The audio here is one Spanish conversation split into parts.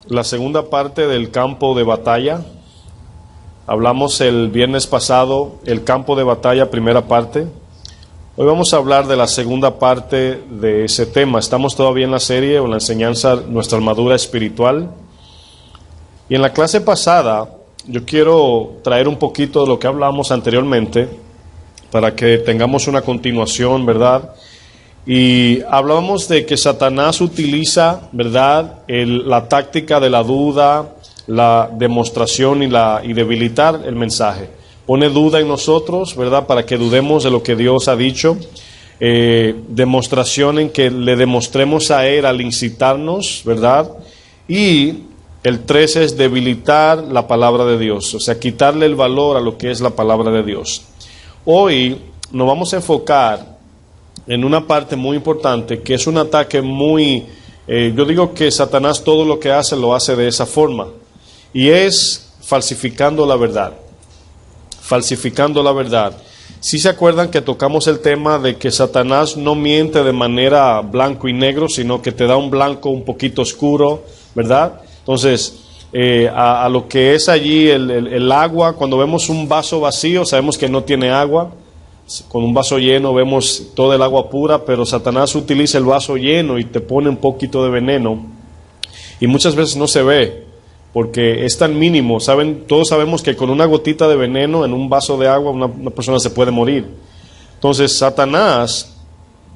la segunda parte del campo de batalla. Hablamos el viernes pasado el campo de batalla, primera parte. Hoy vamos a hablar de la segunda parte de ese tema. Estamos todavía en la serie o en la enseñanza Nuestra Armadura Espiritual. Y en la clase pasada yo quiero traer un poquito de lo que hablamos anteriormente para que tengamos una continuación, ¿verdad? Y hablábamos de que Satanás utiliza, ¿verdad?, la táctica de la duda, la demostración y debilitar el mensaje. Pone duda en nosotros, ¿verdad?, para que dudemos de lo que Dios ha dicho. Demostración en que le demostremos a Él al incitarnos, ¿verdad? Y el 3 es debilitar la palabra de Dios, o sea, quitarle el valor a lo que es la palabra de Dios. Hoy nos vamos a enfocar en una parte muy importante, que es un ataque yo digo que Satanás todo lo que hace, lo hace de esa forma, y es falsificando la verdad. Falsificando la verdad. ¿Sí se acuerdan que tocamos el tema de que Satanás no miente de manera blanco y negro, sino que te da un blanco un poquito oscuro, ¿verdad? Entonces, a lo que es allí el agua, cuando vemos un vaso vacío, sabemos que no tiene agua. Con un vaso lleno vemos todo el agua pura, pero Satanás utiliza el vaso lleno y te pone un poquito de veneno. Y muchas veces no se ve, porque es tan mínimo. Todos sabemos que con una gotita de veneno en un vaso de agua una persona se puede morir. Entonces Satanás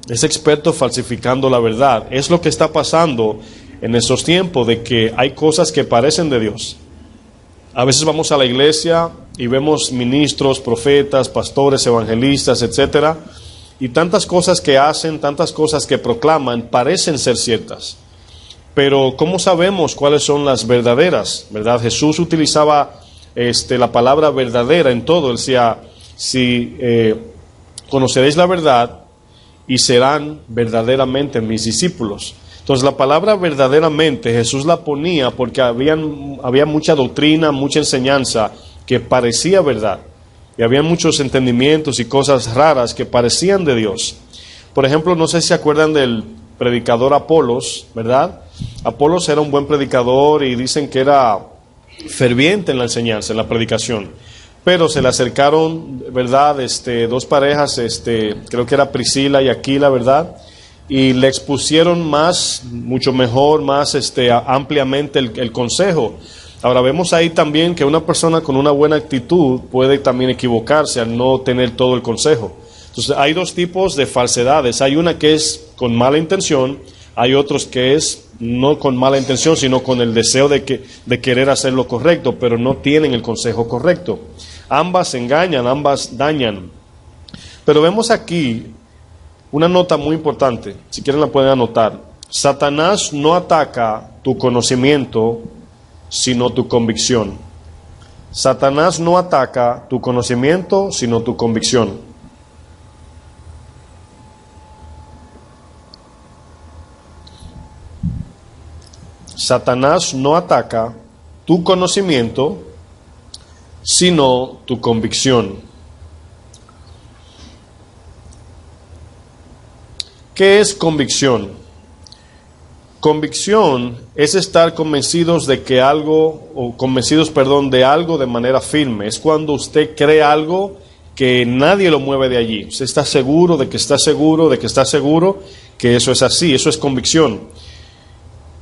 es experto falsificando la verdad. Es lo que está pasando en estos tiempos, de que hay cosas que parecen de Dios. A veces vamos a la iglesia y vemos ministros, profetas, pastores, evangelistas, etcétera, y tantas cosas que hacen, tantas cosas que proclaman, parecen ser ciertas. Pero ¿cómo sabemos cuáles son las verdaderas? ¿Verdad? Jesús utilizaba la palabra verdadera en todo. Él decía, conoceréis la verdad y serán verdaderamente mis discípulos. Entonces la palabra verdaderamente Jesús la ponía porque había mucha doctrina, mucha enseñanza que parecía verdad. Y había muchos entendimientos y cosas raras que parecían de Dios. Por ejemplo, no sé si se acuerdan del predicador Apolos, ¿verdad? Apolos era un buen predicador y dicen que era ferviente en la enseñanza, en la predicación. Pero se le acercaron, ¿verdad?, dos parejas, creo que era Priscila y Aquila, ¿verdad?, y le expusieron mucho mejor, más ampliamente el consejo. Ahora vemos ahí también que una persona con una buena actitud puede también equivocarse al no tener todo el consejo. Entonces hay dos tipos de falsedades. Hay una que es con mala intención, hay otros que es no con mala intención, sino con el deseo de querer hacer lo correcto, pero no tienen el consejo correcto. Ambas engañan, ambas dañan. Pero vemos aquí una nota muy importante, si quieren la pueden anotar. Satanás no ataca tu conocimiento, sino tu convicción. Satanás no ataca tu conocimiento, sino tu convicción. Satanás no ataca tu conocimiento, sino tu convicción. ¿Qué es convicción? Convicción es estar convencidos de algo de manera firme. Es cuando usted cree algo que nadie lo mueve de allí. Usted está seguro de que está seguro, que eso es así. Eso es convicción.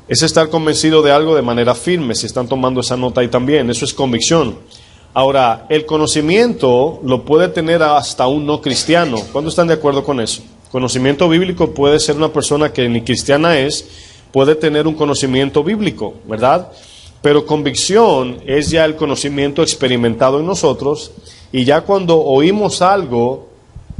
Es estar convencido de algo de manera firme. Si están tomando esa nota ahí también, eso es convicción. Ahora, el conocimiento lo puede tener hasta un no cristiano. ¿Cuántos están de acuerdo con eso? Conocimiento bíblico puede ser una persona que ni cristiana puede tener un conocimiento bíblico, ¿verdad? Pero convicción es ya el conocimiento experimentado en nosotros, y ya cuando oímos algo,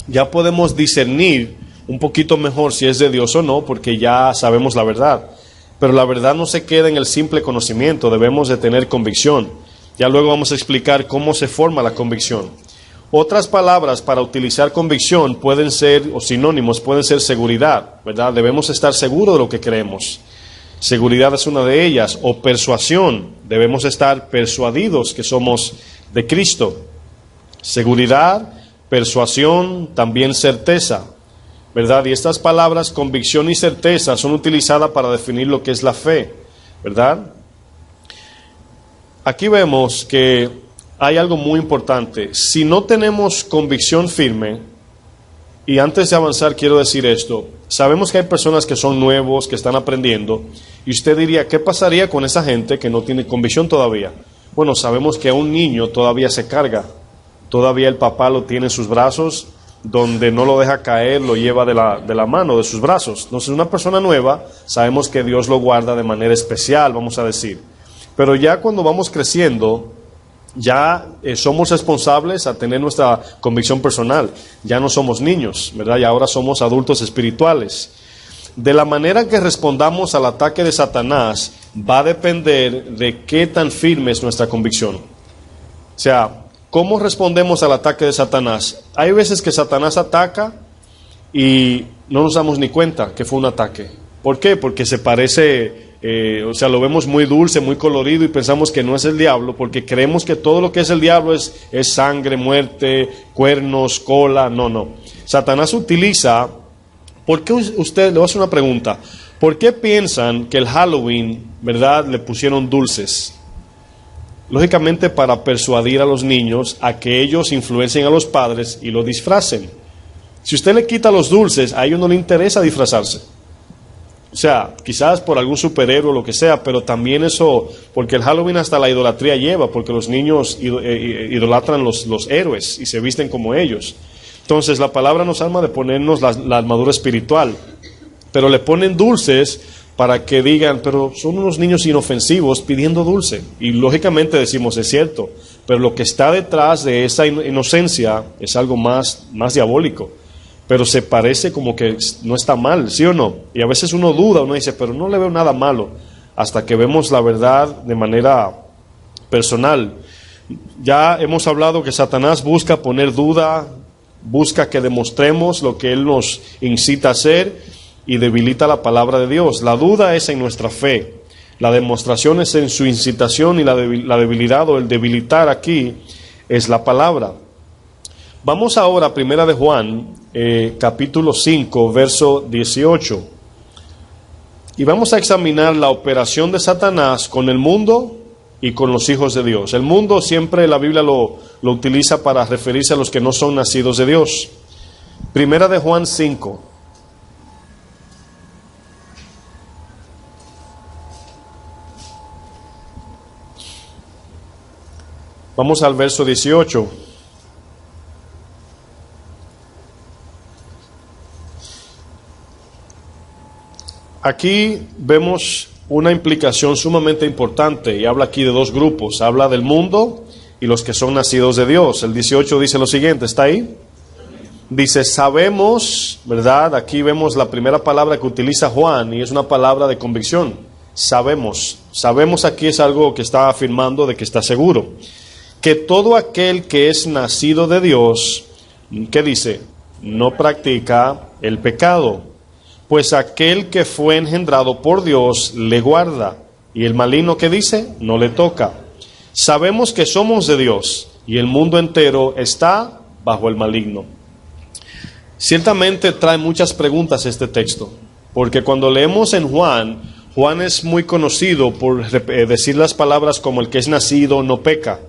ya podemos discernir un poquito mejor si es de Dios o no, porque ya sabemos la verdad. Pero la verdad no se queda en el simple conocimiento, debemos de tener convicción. Ya luego vamos a explicar cómo se forma la convicción. Otras palabras para utilizar convicción pueden ser, o sinónimos, pueden ser seguridad, ¿verdad? Debemos estar seguros de lo que creemos. Seguridad es una de ellas. O persuasión, debemos estar persuadidos que somos de Cristo. Seguridad, persuasión, también certeza, ¿verdad? Y estas palabras, convicción y certeza, son utilizadas para definir lo que es la fe, ¿verdad? aquí vemos que hay algo muy importante. Si no tenemos convicción firme, y antes de avanzar quiero decir esto, sabemos que hay personas que son nuevos, que están aprendiendo, y usted diría, ¿qué pasaría con esa gente que no tiene convicción todavía? Bueno, sabemos que a un niño todavía se carga, todavía el papá lo tiene en sus brazos, donde no lo deja caer, lo lleva de la mano, de sus brazos. Entonces, una persona nueva, sabemos que Dios lo guarda de manera especial, vamos a decir. Pero ya cuando vamos creciendo, ya somos responsables a tener nuestra convicción personal. Ya no somos niños, ¿verdad? Y ahora somos adultos espirituales. De la manera que respondamos al ataque de Satanás, va a depender de qué tan firme es nuestra convicción. O sea, ¿cómo respondemos al ataque de Satanás? Hay veces que Satanás ataca y no nos damos ni cuenta que fue un ataque. ¿Por qué? Porque se parece, lo vemos muy dulce, muy colorido y pensamos que no es el diablo, porque creemos que todo lo que es el diablo es sangre, muerte, cuernos, cola. No. Satanás utiliza... ¿Por qué usted, le voy a hacer una pregunta, por qué piensan que el Halloween, verdad, le pusieron dulces? Lógicamente para persuadir a los niños a que ellos influencien a los padres y lo disfracen. Si usted le quita los dulces, a ellos no les interesa disfrazarse. O sea, quizás por algún superhéroe o lo que sea, pero también eso, porque el Halloween hasta la idolatría lleva, porque los niños idolatran los héroes y se visten como ellos. Entonces la palabra nos arma de ponernos la armadura espiritual, pero le ponen dulces para que digan, pero son unos niños inofensivos pidiendo dulce. Y lógicamente decimos, es cierto, pero lo que está detrás de esa inocencia es algo más diabólico. Pero se parece como que no está mal, ¿sí o no? Y a veces uno duda, uno dice, pero no le veo nada malo, hasta que vemos la verdad de manera personal. Ya hemos hablado que Satanás busca poner duda, busca que demostremos lo que él nos incita a hacer y debilita la palabra de Dios. La duda es en nuestra fe, la demostración es en su incitación y la debilidad o el debilitar aquí es la palabra. Vamos ahora a 1 de Juan, capítulo 5, verso 18. Y vamos a examinar la operación de Satanás con el mundo y con los hijos de Dios. El mundo siempre la Biblia lo utiliza para referirse a los que no son nacidos de Dios. 1 de Juan 5. Vamos al verso 18. Aquí vemos una implicación sumamente importante y habla aquí de dos grupos. Habla del mundo y los que son nacidos de Dios. El 18 dice lo siguiente, ¿está ahí? Dice, sabemos, ¿verdad? Aquí vemos la primera palabra que utiliza Juan y es una palabra de convicción. Sabemos. Sabemos aquí es algo que está afirmando de que está seguro. Que todo aquel que es nacido de Dios, ¿qué dice? No practica el pecado. Pues aquel que fue engendrado por Dios le guarda, y el maligno que dice no le toca. Sabemos que somos de Dios, y el mundo entero está bajo el maligno. Ciertamente trae muchas preguntas este texto, porque cuando leemos en Juan es muy conocido por decir las palabras como el que es nacido no peca,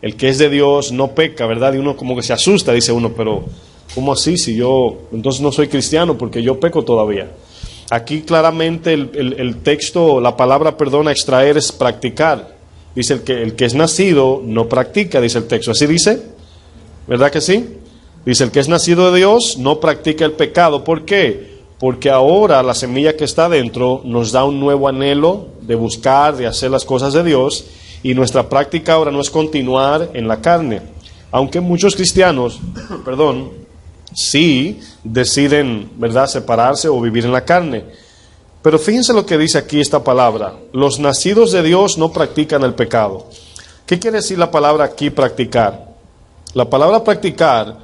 el que es de Dios no peca, ¿verdad? Y uno como que se asusta, dice uno, pero ¿cómo así? Si yo entonces no soy cristiano porque yo peco todavía. Aquí claramente el texto, la palabra, a extraer es practicar. Dice el que es nacido no practica, dice el texto. ¿Así dice? ¿Verdad que sí? Dice el que es nacido de Dios no practica el pecado. ¿Por qué? Porque ahora la semilla que está dentro nos da un nuevo anhelo de buscar, de hacer las cosas de Dios. Y nuestra práctica ahora no es continuar en la carne. Aunque muchos cristianos, sí deciden, ¿verdad?, separarse o vivir en la carne. Pero fíjense lo que dice aquí esta palabra. Los nacidos de Dios no practican el pecado. ¿Qué quiere decir la palabra aquí practicar? La palabra practicar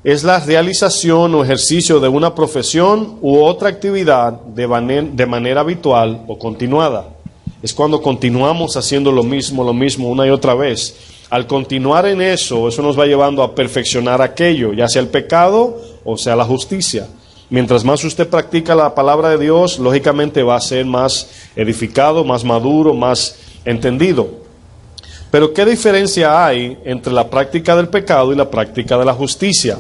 es la realización o ejercicio de una profesión u otra actividad de manera habitual o continuada. Es cuando continuamos haciendo lo mismo una y otra vez. Al continuar en eso nos va llevando a perfeccionar aquello, ya sea el pecado o sea la justicia. Mientras más usted practica la palabra de Dios, lógicamente va a ser más edificado, más maduro, más entendido. Pero ¿qué diferencia hay entre la práctica del pecado y la práctica de la justicia?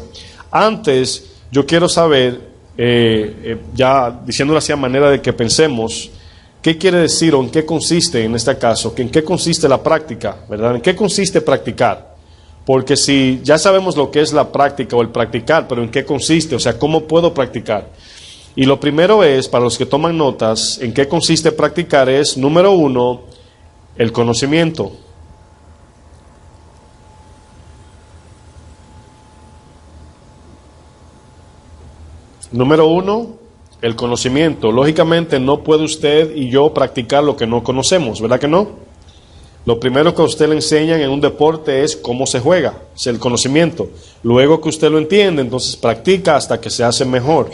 Antes, yo quiero saber, ya diciéndolo así a manera de que pensemos, ¿qué quiere decir o en qué consiste en este caso? ¿En qué consiste la práctica? ¿Verdad? ¿En qué consiste practicar? Porque si ya sabemos lo que es la práctica o el practicar, pero ¿en qué consiste? O sea, ¿cómo puedo practicar? Y lo primero es, para los que toman notas, ¿en qué consiste practicar? Es, número 1, el conocimiento. Número 1, el conocimiento. Lógicamente no puede usted y yo practicar lo que no conocemos, ¿verdad que no? Lo primero que a usted le enseñan en un deporte es cómo se juega, es el conocimiento. Luego que usted lo entiende, entonces practica hasta que se hace mejor.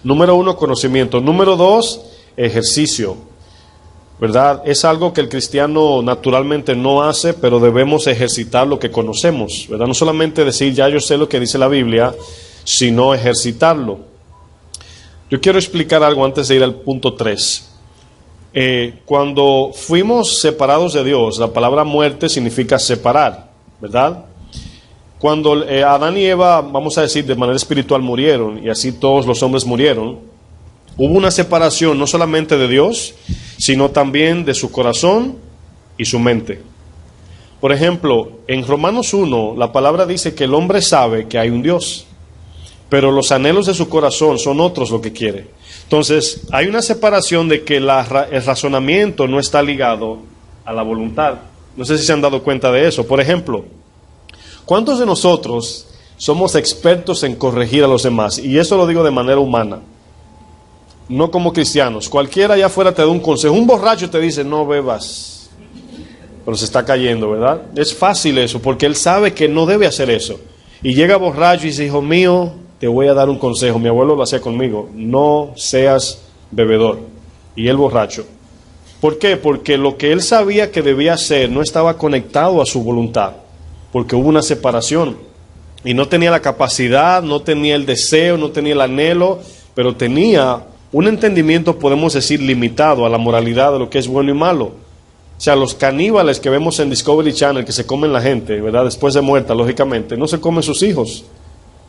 Número 1, conocimiento. Número 2, ejercicio. ¿Verdad? Es algo que el cristiano naturalmente no hace, pero debemos ejercitar lo que conocemos, ¿verdad? No solamente decir, ya yo sé lo que dice la Biblia, sino ejercitarlo. Yo quiero explicar algo antes de ir al punto 3. Cuando fuimos separados de Dios, la palabra muerte significa separar, ¿verdad? Cuando Adán y Eva, vamos a decir, de manera espiritual murieron, y así todos los hombres murieron, hubo una separación no solamente de Dios, sino también de su corazón y su mente. Por ejemplo, en Romanos 1, la palabra dice que el hombre sabe que hay un Dios, pero los anhelos de su corazón son otros lo que quiere. Entonces, hay una separación de que el razonamiento no está ligado a la voluntad. No sé si se han dado cuenta de eso. Por ejemplo, ¿cuántos de nosotros somos expertos en corregir a los demás? Y eso lo digo de manera humana, no como cristianos. Cualquiera allá afuera te da un consejo. Un borracho te dice, no bebas, pero se está cayendo, ¿verdad? Es fácil eso, porque él sabe que no debe hacer eso. Y llega borracho y dice, hijo mío, te voy a dar un consejo. Mi abuelo lo hacía conmigo, no seas bebedor. Y él borracho. ¿Por qué? Porque lo que él sabía que debía hacer no estaba conectado a su voluntad, porque hubo una separación. Y no tenía la capacidad, no tenía el deseo, no tenía el anhelo, pero tenía un entendimiento, podemos decir, limitado a la moralidad de lo que es bueno y malo. O sea, los caníbales que vemos en Discovery Channel, que se comen la gente, ¿verdad? Después de muerta, lógicamente, no se comen sus hijos.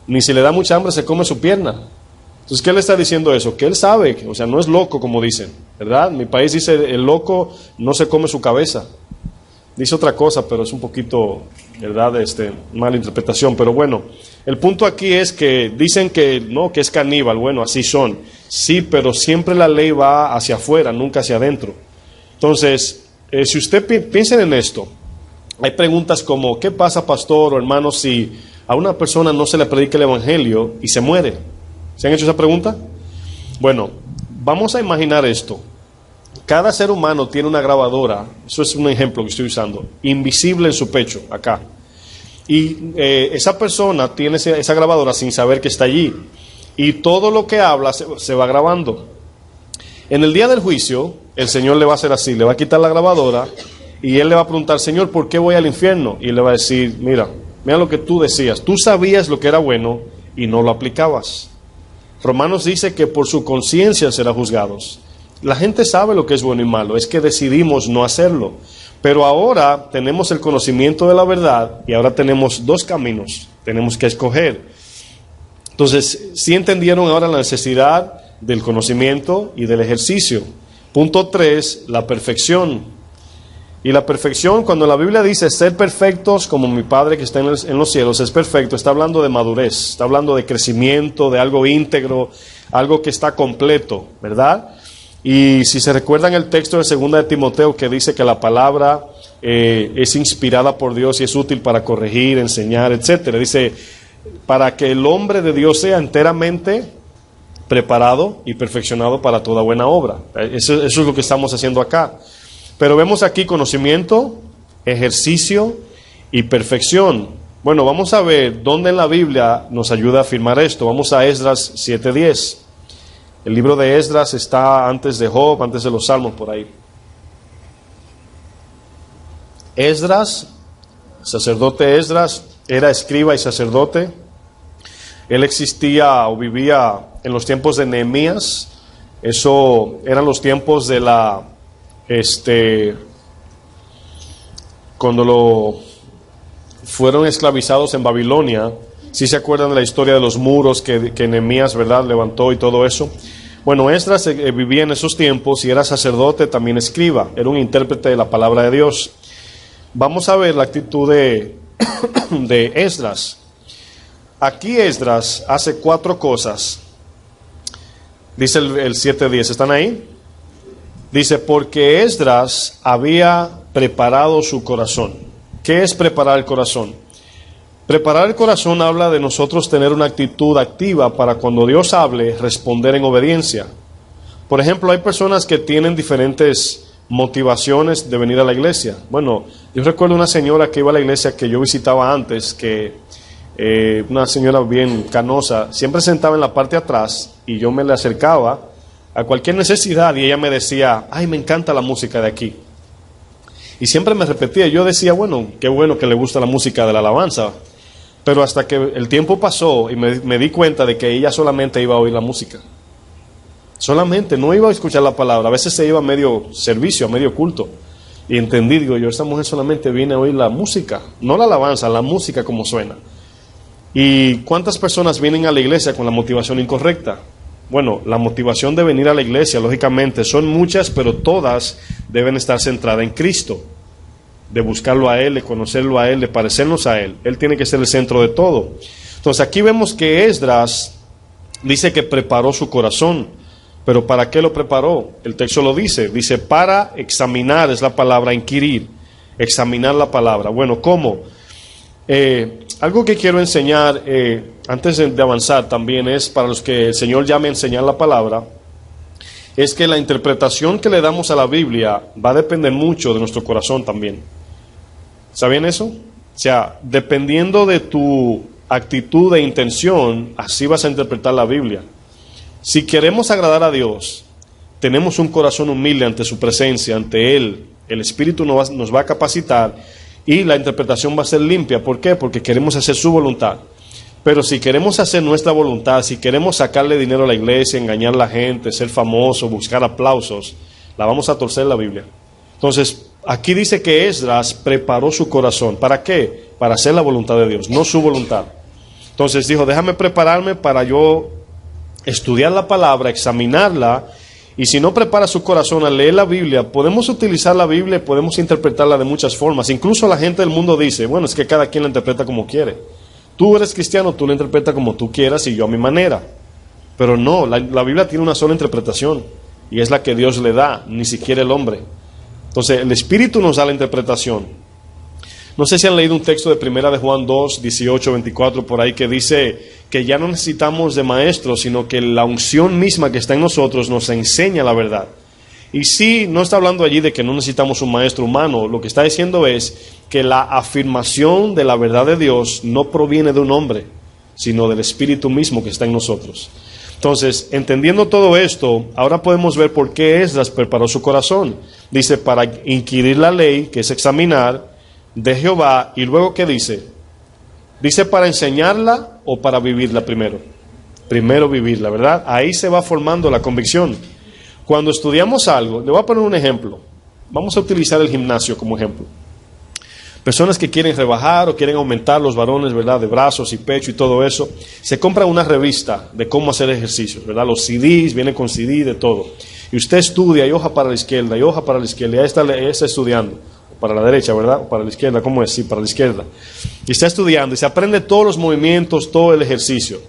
Ni si le da mucha hambre se come su pierna. Entonces, ¿qué le está diciendo eso? Que él sabe, o sea, no es loco como dicen, ¿verdad? Mi país dice, el loco no se come su cabeza. Dice otra cosa, pero es un poquito, ¿verdad? Mala interpretación. Pero bueno, el punto aquí es que dicen que no, que es caníbal. Bueno, así son. Sí, pero siempre la ley va hacia afuera, nunca hacia adentro. Entonces, si usted piensen en esto, hay preguntas como, ¿qué pasa, pastor o hermano, si a una persona no se le predica el evangelio y se muere? ¿Se han hecho esa pregunta? Bueno, vamos a imaginar esto. Cada ser humano tiene una grabadora, eso es un ejemplo que estoy usando, invisible en su pecho, acá. Y esa persona tiene esa grabadora sin saber que está allí. Y todo lo que habla se va grabando. En el día del juicio, el Señor le va a hacer así, le va a quitar la grabadora y él le va a preguntar, Señor, ¿por qué voy al infierno? Y él le va a decir, mira lo que tú decías, tú sabías lo que era bueno y no lo aplicabas. Romanos dice que por su conciencia serán juzgados. La gente sabe lo que es bueno y malo, es que decidimos no hacerlo. Pero ahora tenemos el conocimiento de la verdad y ahora tenemos dos caminos, tenemos que escoger. Entonces, ¿sí entendieron ahora la necesidad del conocimiento y del ejercicio? Punto 3, la perfección. Y la perfección, cuando la Biblia dice ser perfectos como mi Padre que está en los cielos es perfecto, está hablando de madurez, está hablando de crecimiento, de algo íntegro, algo que está completo, ¿verdad? Y si se recuerdan el texto de 2 de Timoteo que dice que la palabra es inspirada por Dios y es útil para corregir, enseñar, etcétera. Dice, para que el hombre de Dios sea enteramente preparado y perfeccionado para toda buena obra. Eso es lo que estamos haciendo acá. Pero vemos aquí conocimiento, ejercicio y perfección. Bueno, vamos a ver dónde en la Biblia nos ayuda a afirmar esto. Vamos a Esdras 7:10. El libro de Esdras está antes de Job, antes de los Salmos, por ahí. Esdras, sacerdote Esdras, era escriba y sacerdote. Él existía o vivía en los tiempos de Nehemías. Eso eran los tiempos de la cuando fueron esclavizados en Babilonia. ¿Sí se acuerdan de la historia de los muros que Nehemías, verdad, levantó y todo eso? Bueno, Esdras vivía en esos tiempos y era sacerdote, también escriba, era un intérprete de la palabra de Dios. Vamos a ver la actitud de Esdras. Aquí Esdras hace 4 cosas. Dice el 7:10, ¿están ahí? Dice, porque Esdras había preparado su corazón. ¿Qué es preparar el corazón? Preparar el corazón habla de nosotros tener una actitud activa para cuando Dios hable, responder en obediencia. Por ejemplo, hay personas que tienen diferentes motivaciones de venir a la iglesia. Bueno, yo recuerdo una señora que iba a la iglesia que yo visitaba antes, que una señora bien canosa, siempre sentaba en la parte de atrás y yo me le acercaba a cualquier necesidad y ella me decía, ay, me encanta la música de aquí. Y siempre me repetía, yo decía, bueno, qué bueno que le gusta la música de la alabanza. Pero hasta que el tiempo pasó y me di cuenta de que ella solamente iba a oír la música. Solamente, no iba a escuchar la palabra. A veces se iba a medio servicio, a medio culto. Y entendí, digo yo, esta mujer solamente viene a oír la música, no la alabanza, la música como suena. ¿Y cuántas personas vienen a la iglesia con la motivación incorrecta? Bueno, la motivación de venir a la iglesia, lógicamente, son muchas, pero todas deben estar centradas en Cristo. De buscarlo a Él, de conocerlo a Él, de parecernos a Él. Él tiene que ser el centro de todo. Entonces aquí vemos que Esdras dice que preparó su corazón. Pero ¿para qué lo preparó? El texto lo dice. Dice, para examinar, es la palabra inquirir. Examinar la palabra. Bueno, ¿cómo? Algo que quiero enseñar antes de avanzar también es, para los que el Señor llame a enseñar la palabra, es que la interpretación que le damos a la Biblia va a depender mucho de nuestro corazón también. ¿Sabían eso? O sea, dependiendo de tu actitud e intención, así vas a interpretar la Biblia. Si queremos agradar a Dios, tenemos un corazón humilde ante su presencia, ante Él, el Espíritu nos va a capacitar y la interpretación va a ser limpia. ¿Por qué? Porque queremos hacer su voluntad. Pero si queremos hacer nuestra voluntad, si queremos sacarle dinero a la iglesia, engañar a la gente, ser famoso, buscar aplausos, la vamos a torcer la Biblia. Entonces, aquí dice que Esdras preparó su corazón. ¿Para qué? Para hacer la voluntad de Dios, no su voluntad. Entonces dijo, déjame prepararme para yo estudiar la palabra, examinarla, y si no prepara su corazón a leer la Biblia, podemos utilizar la Biblia, podemos interpretarla de muchas formas. Incluso la gente del mundo dice, bueno, es que cada quien la interpreta como quiere. Tú eres cristiano, tú la interpretas como tú quieras y yo a mi manera. Pero no, la Biblia tiene una sola interpretación, y es la que Dios le da, ni siquiera el hombre. Entonces, el Espíritu nos da la interpretación. No sé si han leído un texto de 1 de Juan 2, 18, 24, por ahí, que dice que ya no necesitamos de maestros, sino que la unción misma que está en nosotros nos enseña la verdad. Y sí, no está hablando allí de que no necesitamos un maestro humano. Lo que está diciendo es que la afirmación de la verdad de Dios no proviene de un hombre, sino del Espíritu mismo que está en nosotros. Entonces, entendiendo todo esto, ahora podemos ver por qué Esdras preparó su corazón. Dice, para inquirir la ley, que es examinar, de Jehová. Y luego, ¿qué dice? Dice, para enseñarla o para vivirla primero. Primero vivirla, ¿verdad? Ahí se va formando la convicción. Cuando estudiamos algo, le voy a poner un ejemplo. Vamos a utilizar el gimnasio como ejemplo. Personas que quieren rebajar o quieren aumentar los varones, ¿verdad? De brazos y pecho y todo eso. Se compra una revista de cómo hacer ejercicios, ¿verdad? Los CDs, vienen con CD de todo. Y usted estudia y hoja para la izquierda y hoja para la izquierda. Y ahí está estudiando. Para la derecha, ¿verdad? O para la izquierda, ¿cómo es? Sí, para la izquierda. Y está estudiando y se aprende todos los movimientos, todo el ejercicio.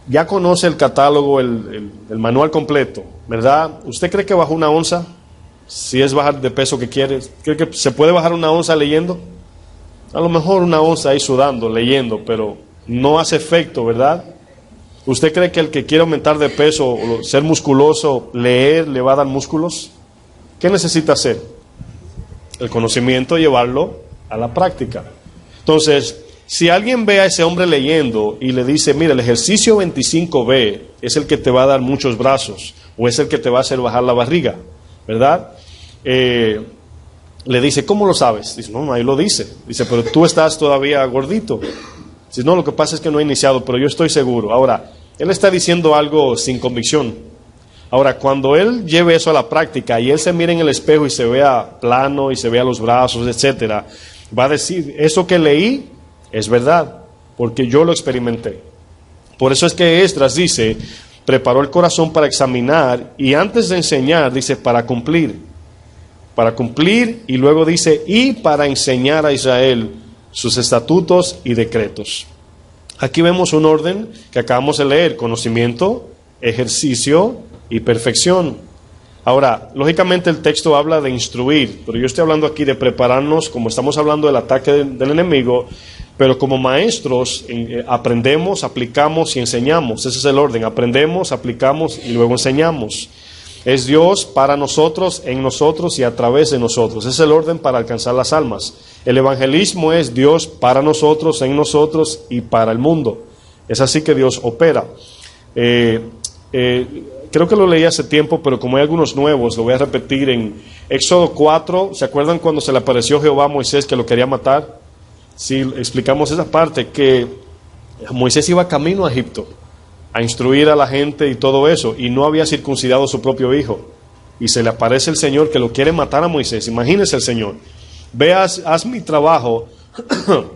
Ya conoce el catálogo, el manual completo, ¿verdad? ¿Usted cree que bajó una onza? Si es bajar de peso que quiere, ¿cree que se puede bajar una onza leyendo? A lo mejor una onza ahí sudando, leyendo, pero no hace efecto, ¿verdad? ¿Usted cree que el que quiere aumentar de peso o ser musculoso, leer, le va a dar músculos? ¿Qué necesita hacer? El conocimiento, llevarlo a la práctica. Entonces, si alguien ve a ese hombre leyendo y le dice, mira, el ejercicio 25B es el que te va a dar muchos brazos, o es el que te va a hacer bajar la barriga, ¿verdad? Le dice, ¿cómo lo sabes? Dice, no, ahí lo dice. Dice, pero tú estás todavía gordito. Dice, no, lo que pasa es que no he iniciado, pero yo estoy seguro. Ahora, él está diciendo algo sin convicción. Ahora, cuando él lleve eso a la práctica y él se mire en el espejo y se vea plano y se vea los brazos, etcétera, va a decir, eso que leí es verdad, porque yo lo experimenté. Por eso es que Esdras dice, preparó el corazón para examinar y antes de enseñar, dice, para cumplir, y luego dice, y para enseñar a Israel sus estatutos y decretos. Aquí vemos un orden que acabamos de leer, conocimiento, ejercicio y perfección. Ahora, lógicamente el texto habla de instruir, pero yo estoy hablando aquí de prepararnos, como estamos hablando del ataque del enemigo, pero como maestros aprendemos, aplicamos y enseñamos. Ese es el orden, aprendemos, aplicamos y luego enseñamos. Es Dios para nosotros, en nosotros y a través de nosotros. Ese es el orden para alcanzar las almas. El evangelismo es Dios para nosotros, en nosotros y para el mundo. Es así que Dios opera. Creo que lo leí hace tiempo, pero como hay algunos nuevos, lo voy a repetir en Éxodo 4. ¿Se acuerdan cuando se le apareció Jehová a Moisés que lo quería matar? Sí, explicamos esa parte, que Moisés iba camino a Egipto a instruir a la gente y todo eso, y no había circuncidado a su propio hijo. Y se le aparece el Señor que lo quiere matar a Moisés. Imagínese el Señor. Veas, haz mi trabajo.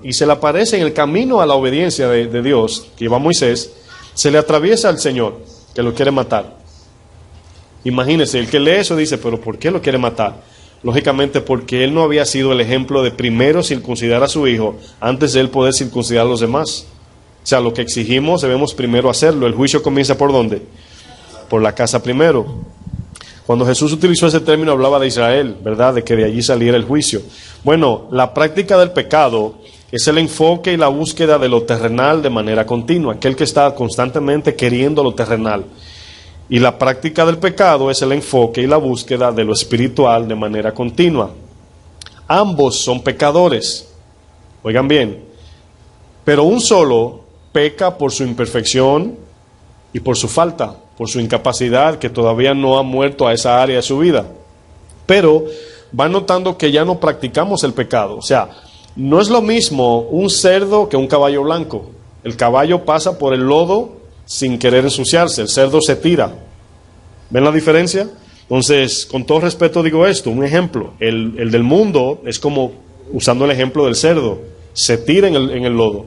Y se le aparece en el camino a la obediencia de Dios, que iba Moisés, se le atraviesa al Señor que lo quiere matar. Imagínese, el que lee eso dice, pero ¿por qué lo quiere matar? Lógicamente porque él no había sido el ejemplo de primero circuncidar a su hijo antes de él poder circuncidar a los demás. O sea, lo que exigimos debemos primero hacerlo. El juicio comienza ¿por dónde? Por la casa primero. Cuando Jesús utilizó ese término hablaba de Israel, ¿verdad? De que de allí saliera el juicio. Bueno, la práctica del pecado es el enfoque y la búsqueda de lo terrenal de manera continua. Aquel que está constantemente queriendo lo terrenal. Y la práctica del pecado es el enfoque y la búsqueda de lo espiritual de manera continua. Ambos son pecadores. Oigan bien. Pero un solo peca por su imperfección y por su falta, por su incapacidad, que todavía no ha muerto a esa área de su vida. Pero van notando que ya no practicamos el pecado. O sea, no es lo mismo un cerdo que un caballo blanco. El caballo pasa por el lodo sin querer ensuciarse, el cerdo se tira. ¿Ven la diferencia? Entonces, con todo respeto digo esto, un ejemplo, el del mundo es como, usando el ejemplo del cerdo, se tira en el lodo.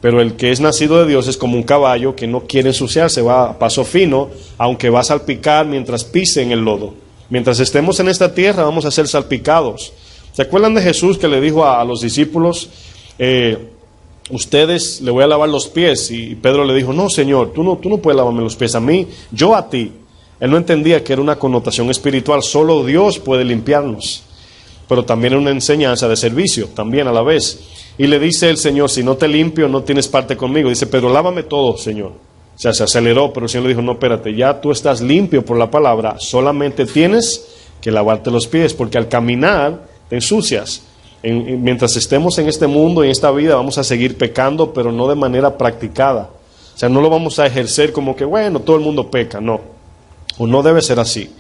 Pero el que es nacido de Dios es como un caballo que no quiere ensuciarse, va a paso fino, aunque va a salpicar mientras pise en el lodo. Mientras estemos en esta tierra vamos a ser salpicados. ¿Se acuerdan de Jesús que le dijo a los discípulos, ustedes le voy a lavar los pies? Y Pedro le dijo, no Señor, tú no puedes lavarme los pies a mí, yo a ti. Él no entendía que era una connotación espiritual, solo Dios puede limpiarnos. Pero también era una enseñanza de servicio, también a la vez. Y le dice el Señor, si no te limpio, no tienes parte conmigo. Dice, pero lávame todo, Señor. O sea, se aceleró, pero el Señor le dijo, no, espérate, ya tú estás limpio por la palabra, solamente tienes que lavarte los pies, porque al caminar te ensucias. Mientras estemos en este mundo y en esta vida, vamos a seguir pecando, pero no de manera practicada. O sea, no lo vamos a ejercer como que, bueno, todo el mundo peca, no. O no debe ser así.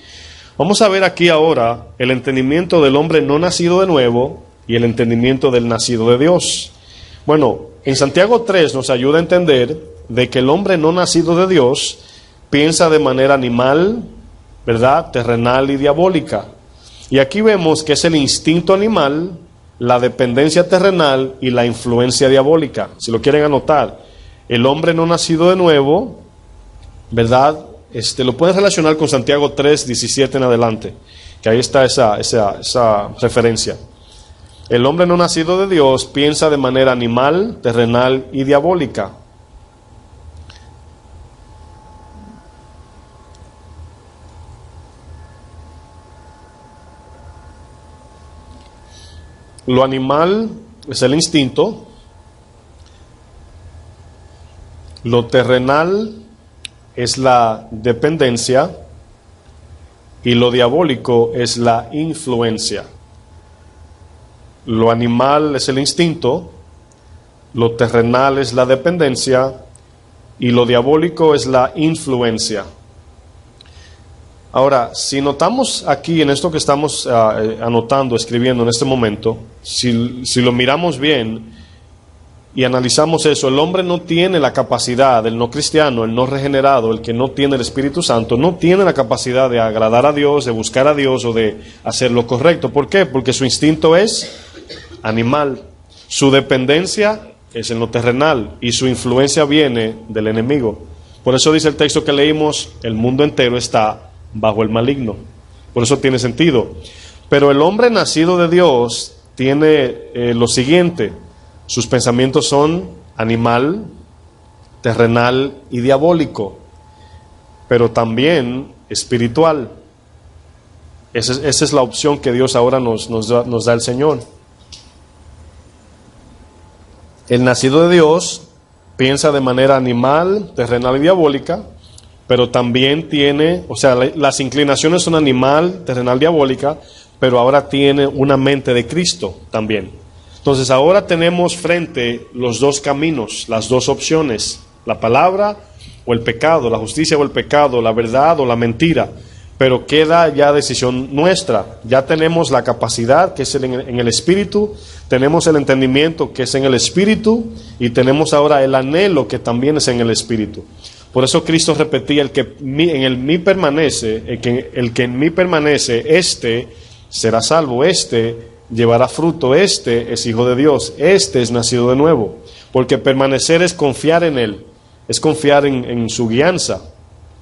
Vamos a ver aquí ahora el entendimiento del hombre no nacido de nuevo y el entendimiento del nacido de Dios. Bueno, en Santiago 3 nos ayuda a entender de que el hombre no nacido de Dios piensa de manera animal, ¿verdad? Terrenal y diabólica. Y aquí vemos que es el instinto animal, la dependencia terrenal y la influencia diabólica. Si lo quieren anotar, el hombre no nacido de nuevo, ¿verdad? Lo pueden relacionar con Santiago 3, 17 en adelante, que ahí está esa referencia. El hombre no nacido de Dios piensa de manera animal, terrenal y diabólica. Lo animal es el instinto, lo terrenal es la dependencia y lo diabólico es la influencia. Lo animal es el instinto, lo terrenal es la dependencia y lo diabólico es la influencia. Ahora, si notamos aquí en esto que estamos anotando, escribiendo en este momento, si lo miramos bien y analizamos eso, el hombre no tiene la capacidad, el no cristiano, el no regenerado, el que no tiene el Espíritu Santo, no tiene la capacidad de agradar a Dios, de buscar a Dios o de hacer lo correcto. ¿Por qué? Porque su instinto es animal, su dependencia es en lo terrenal y su influencia viene del enemigo. Por eso dice el texto que leímos, el mundo entero está bajo el maligno. Por eso tiene sentido. Pero el hombre nacido de Dios tiene lo siguiente: sus pensamientos son animal, terrenal y diabólico, pero también espiritual. Esa es la opción que Dios ahora nos da el Señor. El nacido de Dios piensa de manera animal, terrenal y diabólica, pero también tiene, o sea, las inclinaciones son animal, terrenal, diabólica, pero ahora tiene una mente de Cristo también. Entonces ahora tenemos frente los dos caminos, las dos opciones, la palabra o el pecado, la justicia o el pecado, la verdad o la mentira. Pero queda ya decisión nuestra. Ya tenemos la capacidad, que es en el Espíritu, tenemos el entendimiento, que es en el Espíritu, y tenemos ahora el anhelo, que también es en el Espíritu. Por eso Cristo repetía, el que en mí permanece, el que en mí permanece, este será salvo, este llevará fruto, este es hijo de Dios, este es nacido de nuevo. Porque permanecer es confiar en Él, es confiar en su guianza.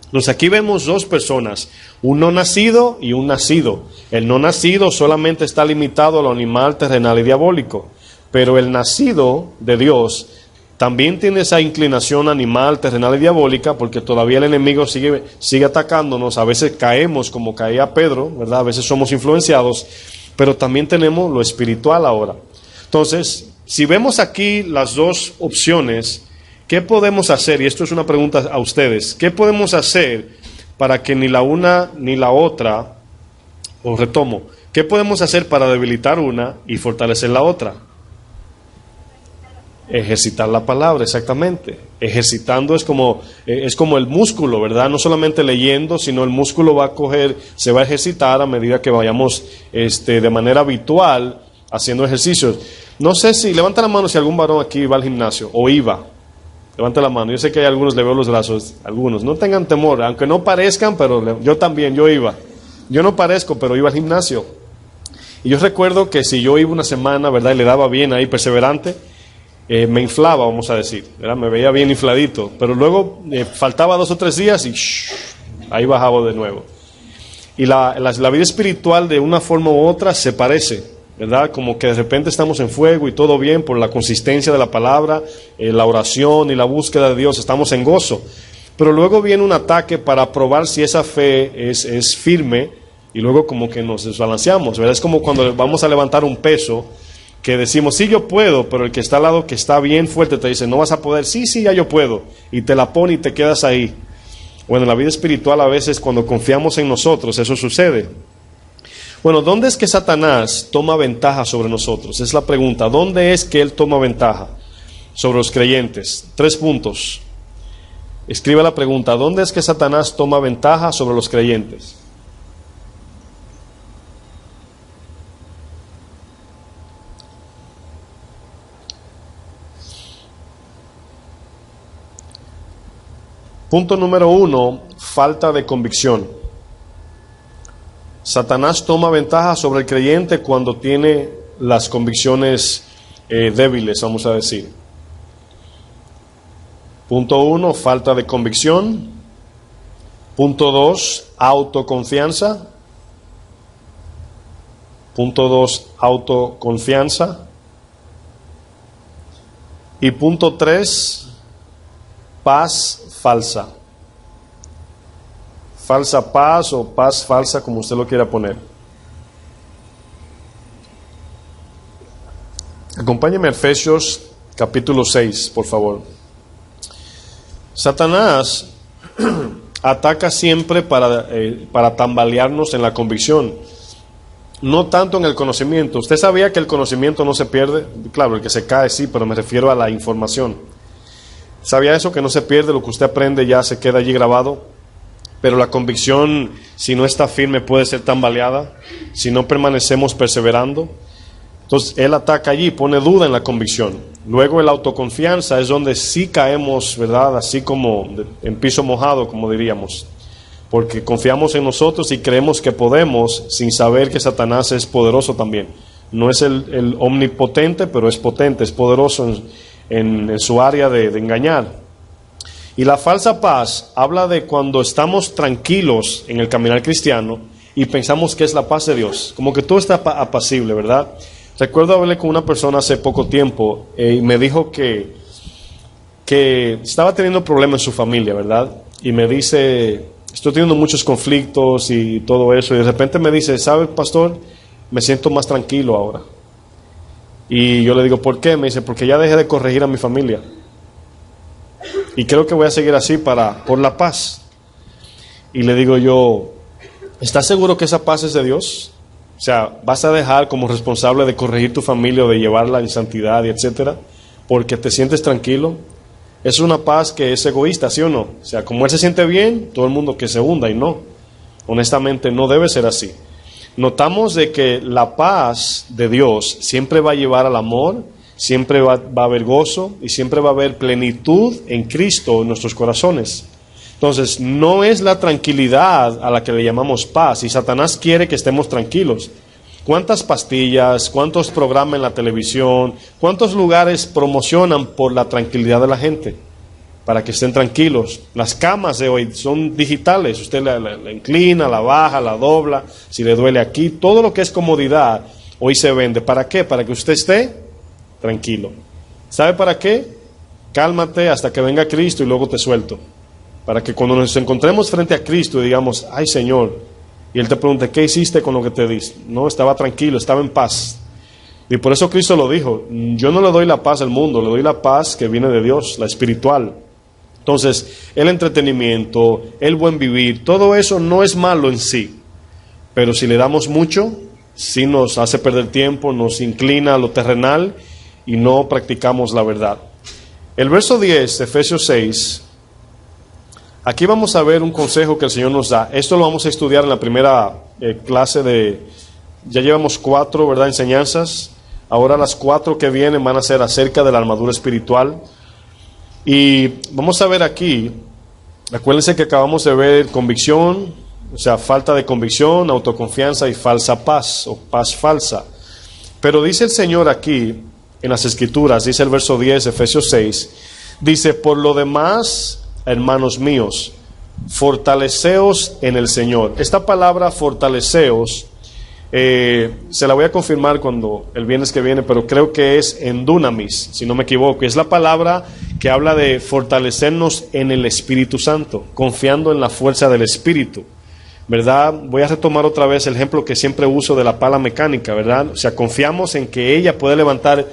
Entonces aquí vemos dos personas, un no nacido y un nacido. El no nacido solamente está limitado a lo animal, terrenal y diabólico, pero el nacido de Dios también tiene esa inclinación animal, terrenal y diabólica, porque todavía el enemigo sigue atacándonos. A veces caemos como caía Pedro, ¿verdad? A veces somos influenciados, pero también tenemos lo espiritual ahora. Entonces, si vemos aquí las dos opciones, ¿qué podemos hacer? Y esto es una pregunta a ustedes. ¿Qué podemos hacer para que ni la una ni la otra, o retomo, qué podemos hacer para debilitar una y fortalecer la otra? Ejercitar la palabra, exactamente. Ejercitando es como el músculo, ¿verdad? No solamente leyendo, sino el músculo se va a ejercitar a medida que vayamos de manera habitual haciendo ejercicios. No sé si, levanta la mano si algún varón aquí va al gimnasio o iba. Levanta la mano. Yo sé que hay algunos, le veo los brazos, algunos. No tengan temor, aunque no parezcan, pero yo también, yo iba. Yo no parezco, pero iba al gimnasio. Y yo recuerdo que si yo iba una semana, ¿verdad? Y le daba bien ahí, perseverante, me inflaba, vamos a decir, ¿verdad? Me veía bien infladito. Pero luego faltaba 2 o 3 días y ahí bajaba de nuevo. Y la vida espiritual de una forma u otra se parece, ¿verdad? Como que de repente estamos en fuego y todo bien por la consistencia de la palabra, la oración y la búsqueda de Dios, estamos en gozo. Pero luego viene un ataque para probar si esa fe es firme y luego como que nos desbalanceamos, ¿verdad? Es como cuando vamos a levantar un peso que decimos, sí, yo puedo, pero el que está al lado, que está bien fuerte, te dice, no vas a poder, sí, ya yo puedo, y te la pone y te quedas ahí. Bueno, en la vida espiritual a veces cuando confiamos en nosotros, eso sucede. Bueno, ¿dónde es que Satanás toma ventaja sobre nosotros? Es la pregunta. ¿Dónde es que él toma ventaja sobre los creyentes? 3 puntos. Escribe la pregunta. ¿Dónde es que Satanás toma ventaja sobre los creyentes? Punto número 1, falta de convicción. Satanás toma ventaja sobre el creyente cuando tiene las convicciones débiles, vamos a decir. Punto 1, falta de convicción. Punto 2, autoconfianza. Punto 2, autoconfianza. Y punto 3, paz falsa. Falsa paz o paz falsa, como usted lo quiera poner. Acompáñeme a Efesios capítulo 6, por favor. Satanás ataca siempre para tambalearnos en la convicción, no tanto en el conocimiento. ¿Usted sabía que el conocimiento no se pierde? Claro, el que se cae sí, pero me refiero a la información. ¿Sabía eso? Que no se pierde, lo que usted aprende ya se queda allí grabado. Pero la convicción, si no está firme, puede ser tambaleada, si no permanecemos perseverando. Entonces, él ataca allí, pone duda en la convicción. Luego la autoconfianza es donde sí caemos, ¿verdad? Así como en piso mojado, como diríamos. Porque confiamos en nosotros y creemos que podemos sin saber que Satanás es poderoso también. No es el omnipotente, pero es potente, es poderoso en su área de engañar. Y la falsa paz habla de cuando estamos tranquilos en el caminar cristiano y pensamos que es la paz de Dios, como que todo está apacible, ¿verdad? Recuerdo hablarle con una persona hace poco tiempo y me dijo que estaba teniendo problemas en su familia, ¿verdad? Y me dice, estoy teniendo muchos conflictos y todo eso, y de repente me dice, ¿sabe, pastor? Me siento más tranquilo ahora. Y yo le digo, ¿por qué? Me dice, porque ya dejé de corregir a mi familia. Y creo que voy a seguir así por la paz. Y le digo yo, ¿estás seguro que esa paz es de Dios? O sea, ¿vas a dejar como responsable de corregir tu familia o de llevarla en santidad y etcétera? Porque te sientes tranquilo. Es una paz que es egoísta, ¿sí o no? O sea, como él se siente bien, todo el mundo que se hunda, y no. Honestamente no debe ser así. Notamos de que la paz de Dios siempre va a llevar al amor, siempre va a haber gozo y siempre va a haber plenitud en Cristo en nuestros corazones. Entonces, no es la tranquilidad a la que le llamamos paz, y Satanás quiere que estemos tranquilos. ¿Cuántas pastillas, cuántos programas en la televisión, cuántos lugares promocionan por la tranquilidad de la gente? Para que estén tranquilos. Las camas de hoy son digitales, usted la inclina, la baja, la dobla, si le duele aquí, todo lo que es comodidad hoy se vende. ¿Para qué? Para que usted esté tranquilo. ¿Sabe para qué? Cálmate hasta que venga Cristo y luego te suelto. Para que cuando nos encontremos frente a Cristo y digamos, ay Señor, y Él te pregunte, ¿qué hiciste con lo que te di? No, estaba tranquilo, estaba en paz. Y por eso Cristo lo dijo, yo no le doy la paz al mundo, le doy la paz que viene de Dios, la espiritual. Entonces, el entretenimiento, el buen vivir, todo eso no es malo en sí. Pero si le damos mucho, sí nos hace perder tiempo, nos inclina a lo terrenal y no practicamos la verdad. El verso 10 de Efesios 6... Aquí vamos a ver un consejo que el Señor nos da. Esto lo vamos a estudiar en la primera clase de... Ya llevamos 4, ¿verdad?, enseñanzas. Ahora las 4 que vienen van a ser acerca de la armadura espiritual. Y vamos a ver aquí, acuérdense que acabamos de ver convicción, o sea, falta de convicción, autoconfianza y falsa paz, o paz falsa. Pero dice el Señor aquí, en las Escrituras, dice el verso 10, Efesios 6, dice, por lo demás... Hermanos míos, fortaleceos en el Señor. Esta palabra fortaleceos, se la voy a confirmar cuando el viernes que viene, pero creo que es en dunamis, si no me equivoco. Es la palabra que habla de fortalecernos en el Espíritu Santo, confiando en la fuerza del Espíritu, ¿verdad? Voy a retomar otra vez el ejemplo que siempre uso de la pala mecánica, ¿verdad? O sea, confiamos en que ella puede levantar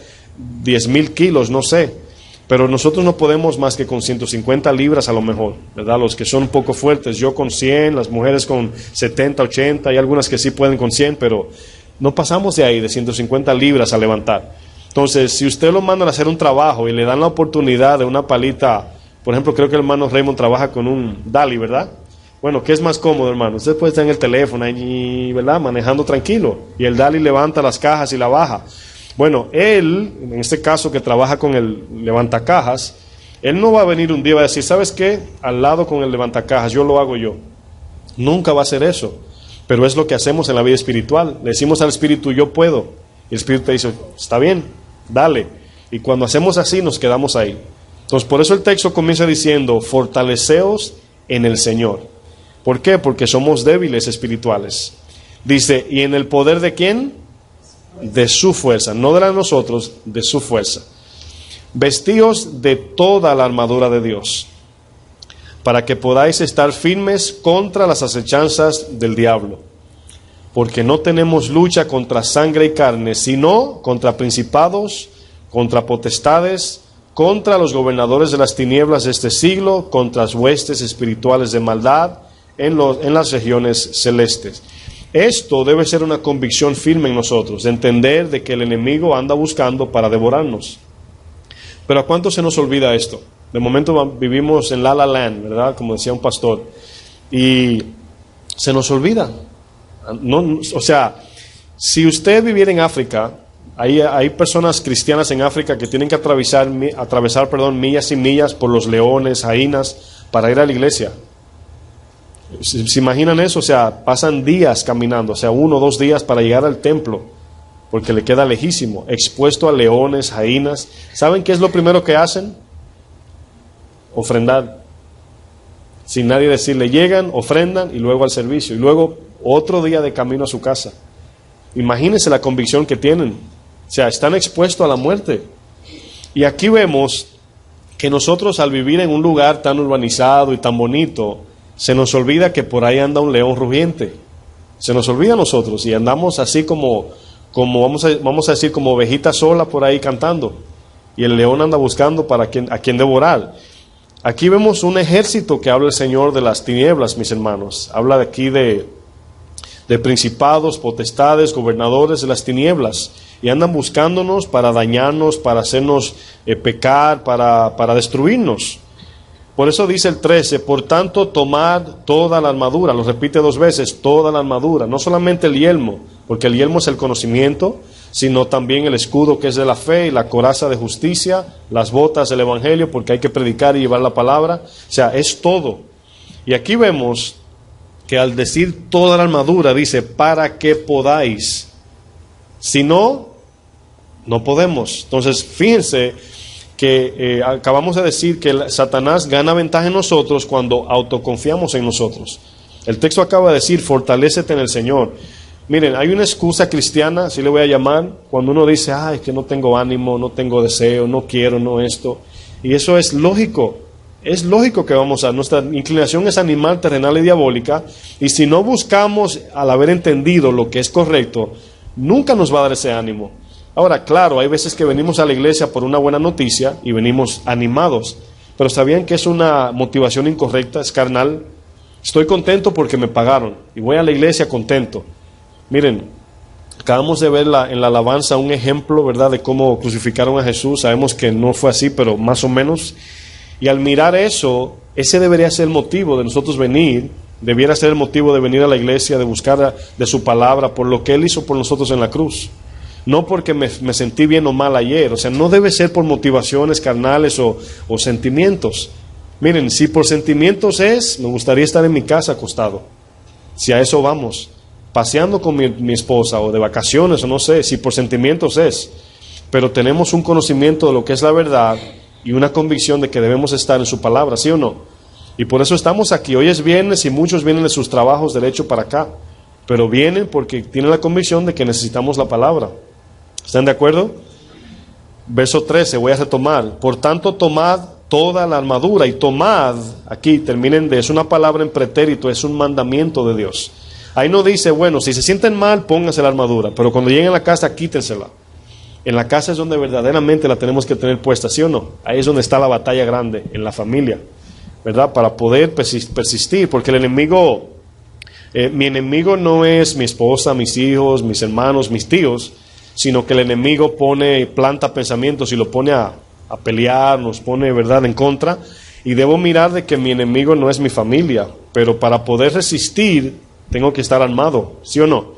10,000 kilos, no sé. Pero nosotros no podemos más que con 150 libras a lo mejor, ¿verdad? Los que son un poco fuertes, yo con 100, las mujeres con 70, 80, hay algunas que sí pueden con 100, pero no pasamos de ahí, de 150 libras a levantar. Entonces, si usted lo mandan a hacer un trabajo y le dan la oportunidad de una palita, por ejemplo, creo que el hermano Raymond trabaja con un Dali, ¿verdad? Bueno, ¿qué es más cómodo, hermano? Usted puede estar en el teléfono ahí, ¿verdad?, manejando tranquilo, y el Dali levanta las cajas y la baja. Bueno, él, en este caso que trabaja con el levantacajas, él no va a venir un día y va a decir, ¿sabes qué? Al lado con el levantacajas, yo lo hago yo. Nunca va a hacer eso. Pero es lo que hacemos en la vida espiritual. Le decimos al Espíritu, yo puedo. Y el Espíritu te dice, está bien, dale. Y cuando hacemos así, nos quedamos ahí. Entonces, por eso el texto comienza diciendo, fortaleceos en el Señor. ¿Por qué? Porque somos débiles espirituales. Dice, ¿y en el poder de quién? De su fuerza, no de la de nosotros, de su fuerza. Vestíos de toda la armadura de Dios, para que podáis estar firmes contra las acechanzas del diablo. Porque no tenemos lucha contra sangre y carne, sino contra principados, contra potestades, contra los gobernadores de las tinieblas de este siglo, contra las huestes espirituales de maldad en las regiones celestes. Esto debe ser una convicción firme en nosotros, de entender de que el enemigo anda buscando para devorarnos. Pero ¿a cuánto se nos olvida esto? De momento vivimos en la land, ¿verdad? Como decía un pastor, y se nos olvida. No, o sea, si usted viviera en África, Hay personas cristianas en África que tienen que atravesar millas y millas por los leones, jainas, para ir a la iglesia. ¿Se imaginan eso? O sea, pasan días caminando, o sea, 1 o 2 días para llegar al templo, porque le queda lejísimo, expuesto a leones, jainas. ¿Saben qué es lo primero que hacen? Ofrendar. Sin nadie decirle, llegan, ofrendan y luego al servicio. Y luego otro día de camino a su casa. Imagínense la convicción que tienen. O sea, están expuestos a la muerte. Y aquí vemos que nosotros, al vivir en un lugar tan urbanizado y tan bonito, se nos olvida que por ahí anda un león rugiente. Se nos olvida a nosotros y andamos así como vamos a decir, como ovejita sola por ahí cantando. Y el león anda buscando a quien devorar. Aquí vemos un ejército que habla el Señor de las tinieblas, mis hermanos. Habla de aquí de principados, potestades, gobernadores de las tinieblas. Y andan buscándonos para dañarnos, para hacernos pecar, para destruirnos. Por eso dice el 13, por tanto tomad toda la armadura, lo repite 2 veces, toda la armadura, no solamente el yelmo, porque el yelmo es el conocimiento, sino también el escudo que es de la fe y la coraza de justicia, las botas del evangelio, porque hay que predicar y llevar la palabra, o sea, es todo. Y aquí vemos que al decir toda la armadura, dice, para que podáis, si no, no podemos. Entonces, fíjense que acabamos de decir que Satanás gana ventaja en nosotros cuando autoconfiamos en nosotros. El texto acaba de decir, fortalécete en el Señor. Miren, hay una excusa cristiana, así le voy a llamar, cuando uno dice, ay, que no tengo ánimo, no tengo deseo, no quiero, no esto. Y eso es lógico. Es lógico que nuestra inclinación es animal, terrenal y diabólica, y si no buscamos, al haber entendido lo que es correcto, nunca nos va a dar ese ánimo. Ahora, claro, hay veces que venimos a la iglesia por una buena noticia y venimos animados, pero ¿sabían que es una motivación incorrecta, es carnal? Estoy contento porque me pagaron y voy a la iglesia contento. Miren, acabamos de ver en la alabanza un ejemplo, ¿verdad?, de cómo crucificaron a Jesús. Sabemos que no fue así, pero más o menos. Y al mirar eso, ese debería ser el motivo de nosotros venir, debiera ser el motivo de venir a la iglesia, de buscar de su palabra, por lo que Él hizo por nosotros en la cruz. No porque me sentí bien o mal ayer, o sea, no debe ser por motivaciones carnales o sentimientos. Miren, si por sentimientos me gustaría estar en mi casa acostado. Si a eso vamos, paseando con mi esposa o de vacaciones o no sé, si por sentimientos pero tenemos un conocimiento de lo que es la verdad y una convicción de que debemos estar en su palabra, ¿sí o no? Y por eso estamos aquí. Hoy es viernes y muchos vienen de sus trabajos derecho para acá, pero vienen porque tienen la convicción de que necesitamos la palabra. ¿Están de acuerdo? Verso 13, voy a retomar. Por tanto, tomad toda la armadura. Y tomad, aquí terminen es una palabra en pretérito, es un mandamiento de Dios. Ahí no dice, bueno, si se sienten mal, pónganse la armadura, pero cuando lleguen a la casa, quítensela. En la casa es donde verdaderamente la tenemos que tener puesta, ¿sí o no? Ahí es donde está la batalla grande, en la familia, ¿verdad? Para poder persistir, porque el enemigo, mi enemigo no es mi esposa, mis hijos, mis hermanos, mis tíos, sino que el enemigo planta pensamientos y lo pone a pelear, nos pone, ¿verdad?, en contra. Y debo mirar de que mi enemigo no es mi familia, pero para poder resistir tengo que estar armado, ¿sí o no?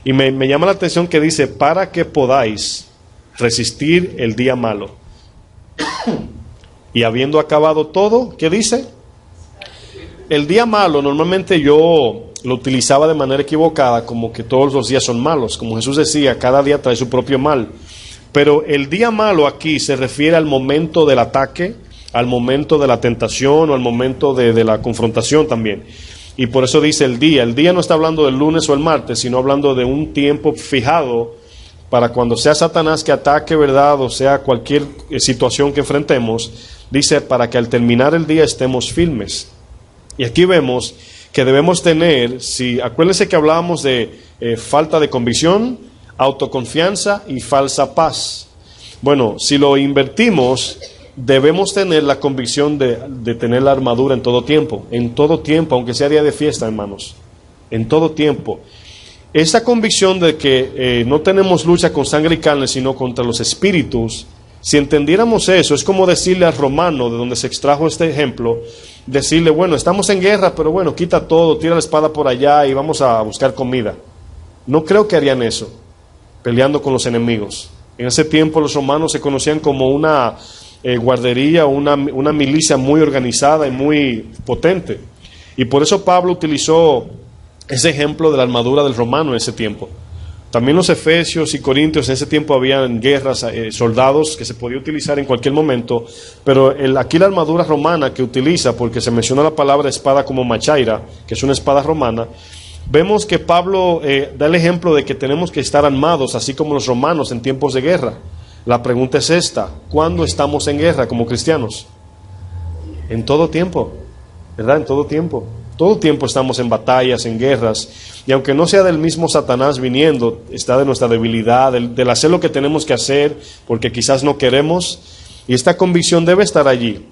Y me llama la atención que dice, para que podáis resistir el día malo. Y habiendo acabado todo, ¿qué dice? El día malo normalmente yo lo utilizaba de manera equivocada, como que todos los días son malos. Como Jesús decía, cada día trae su propio mal. Pero el día malo aquí se refiere al momento del ataque, al momento de la tentación o al momento de la confrontación también. Y por eso dice el día. El día no está hablando del lunes o el martes, sino hablando de un tiempo fijado para cuando sea Satanás que ataque, ¿verdad?, o sea cualquier situación que enfrentemos. Dice, para que al terminar el día estemos firmes. Y aquí vemos que debemos tener, acuérdense que hablábamos de falta de convicción, autoconfianza y falsa paz. Bueno, si lo invertimos, debemos tener la convicción de tener la armadura en todo tiempo, aunque sea día de fiesta, hermanos, en todo tiempo. Esa convicción de que no tenemos lucha con sangre y carne, sino contra los espíritus, si entendiéramos eso, es como decirle al romano, de donde se extrajo este ejemplo, decirle, bueno, estamos en guerra, pero bueno, quita todo, tira la espada por allá y vamos a buscar comida. No creo que harían eso. peleando con los enemigos. En ese tiempo los romanos se conocían como una guardería, una milicia muy organizada y muy potente. Y por eso Pablo utilizó ese ejemplo de la armadura del romano en ese tiempo. También los efesios y corintios en ese tiempo habían guerras, soldados que se podía utilizar en cualquier momento, pero aquí la armadura romana que utiliza, porque se menciona la palabra espada como machaira, que es una espada romana, vemos que Pablo da el ejemplo de que tenemos que estar armados, así como los romanos en tiempos de guerra. La pregunta es esta: ¿cuándo estamos en guerra como cristianos? En todo tiempo, ¿verdad? En todo tiempo. Todo tiempo estamos en batallas, en guerras, y aunque no sea del mismo Satanás viniendo, está de nuestra debilidad, del hacer lo que tenemos que hacer, porque quizás no queremos, y esta convicción debe estar allí.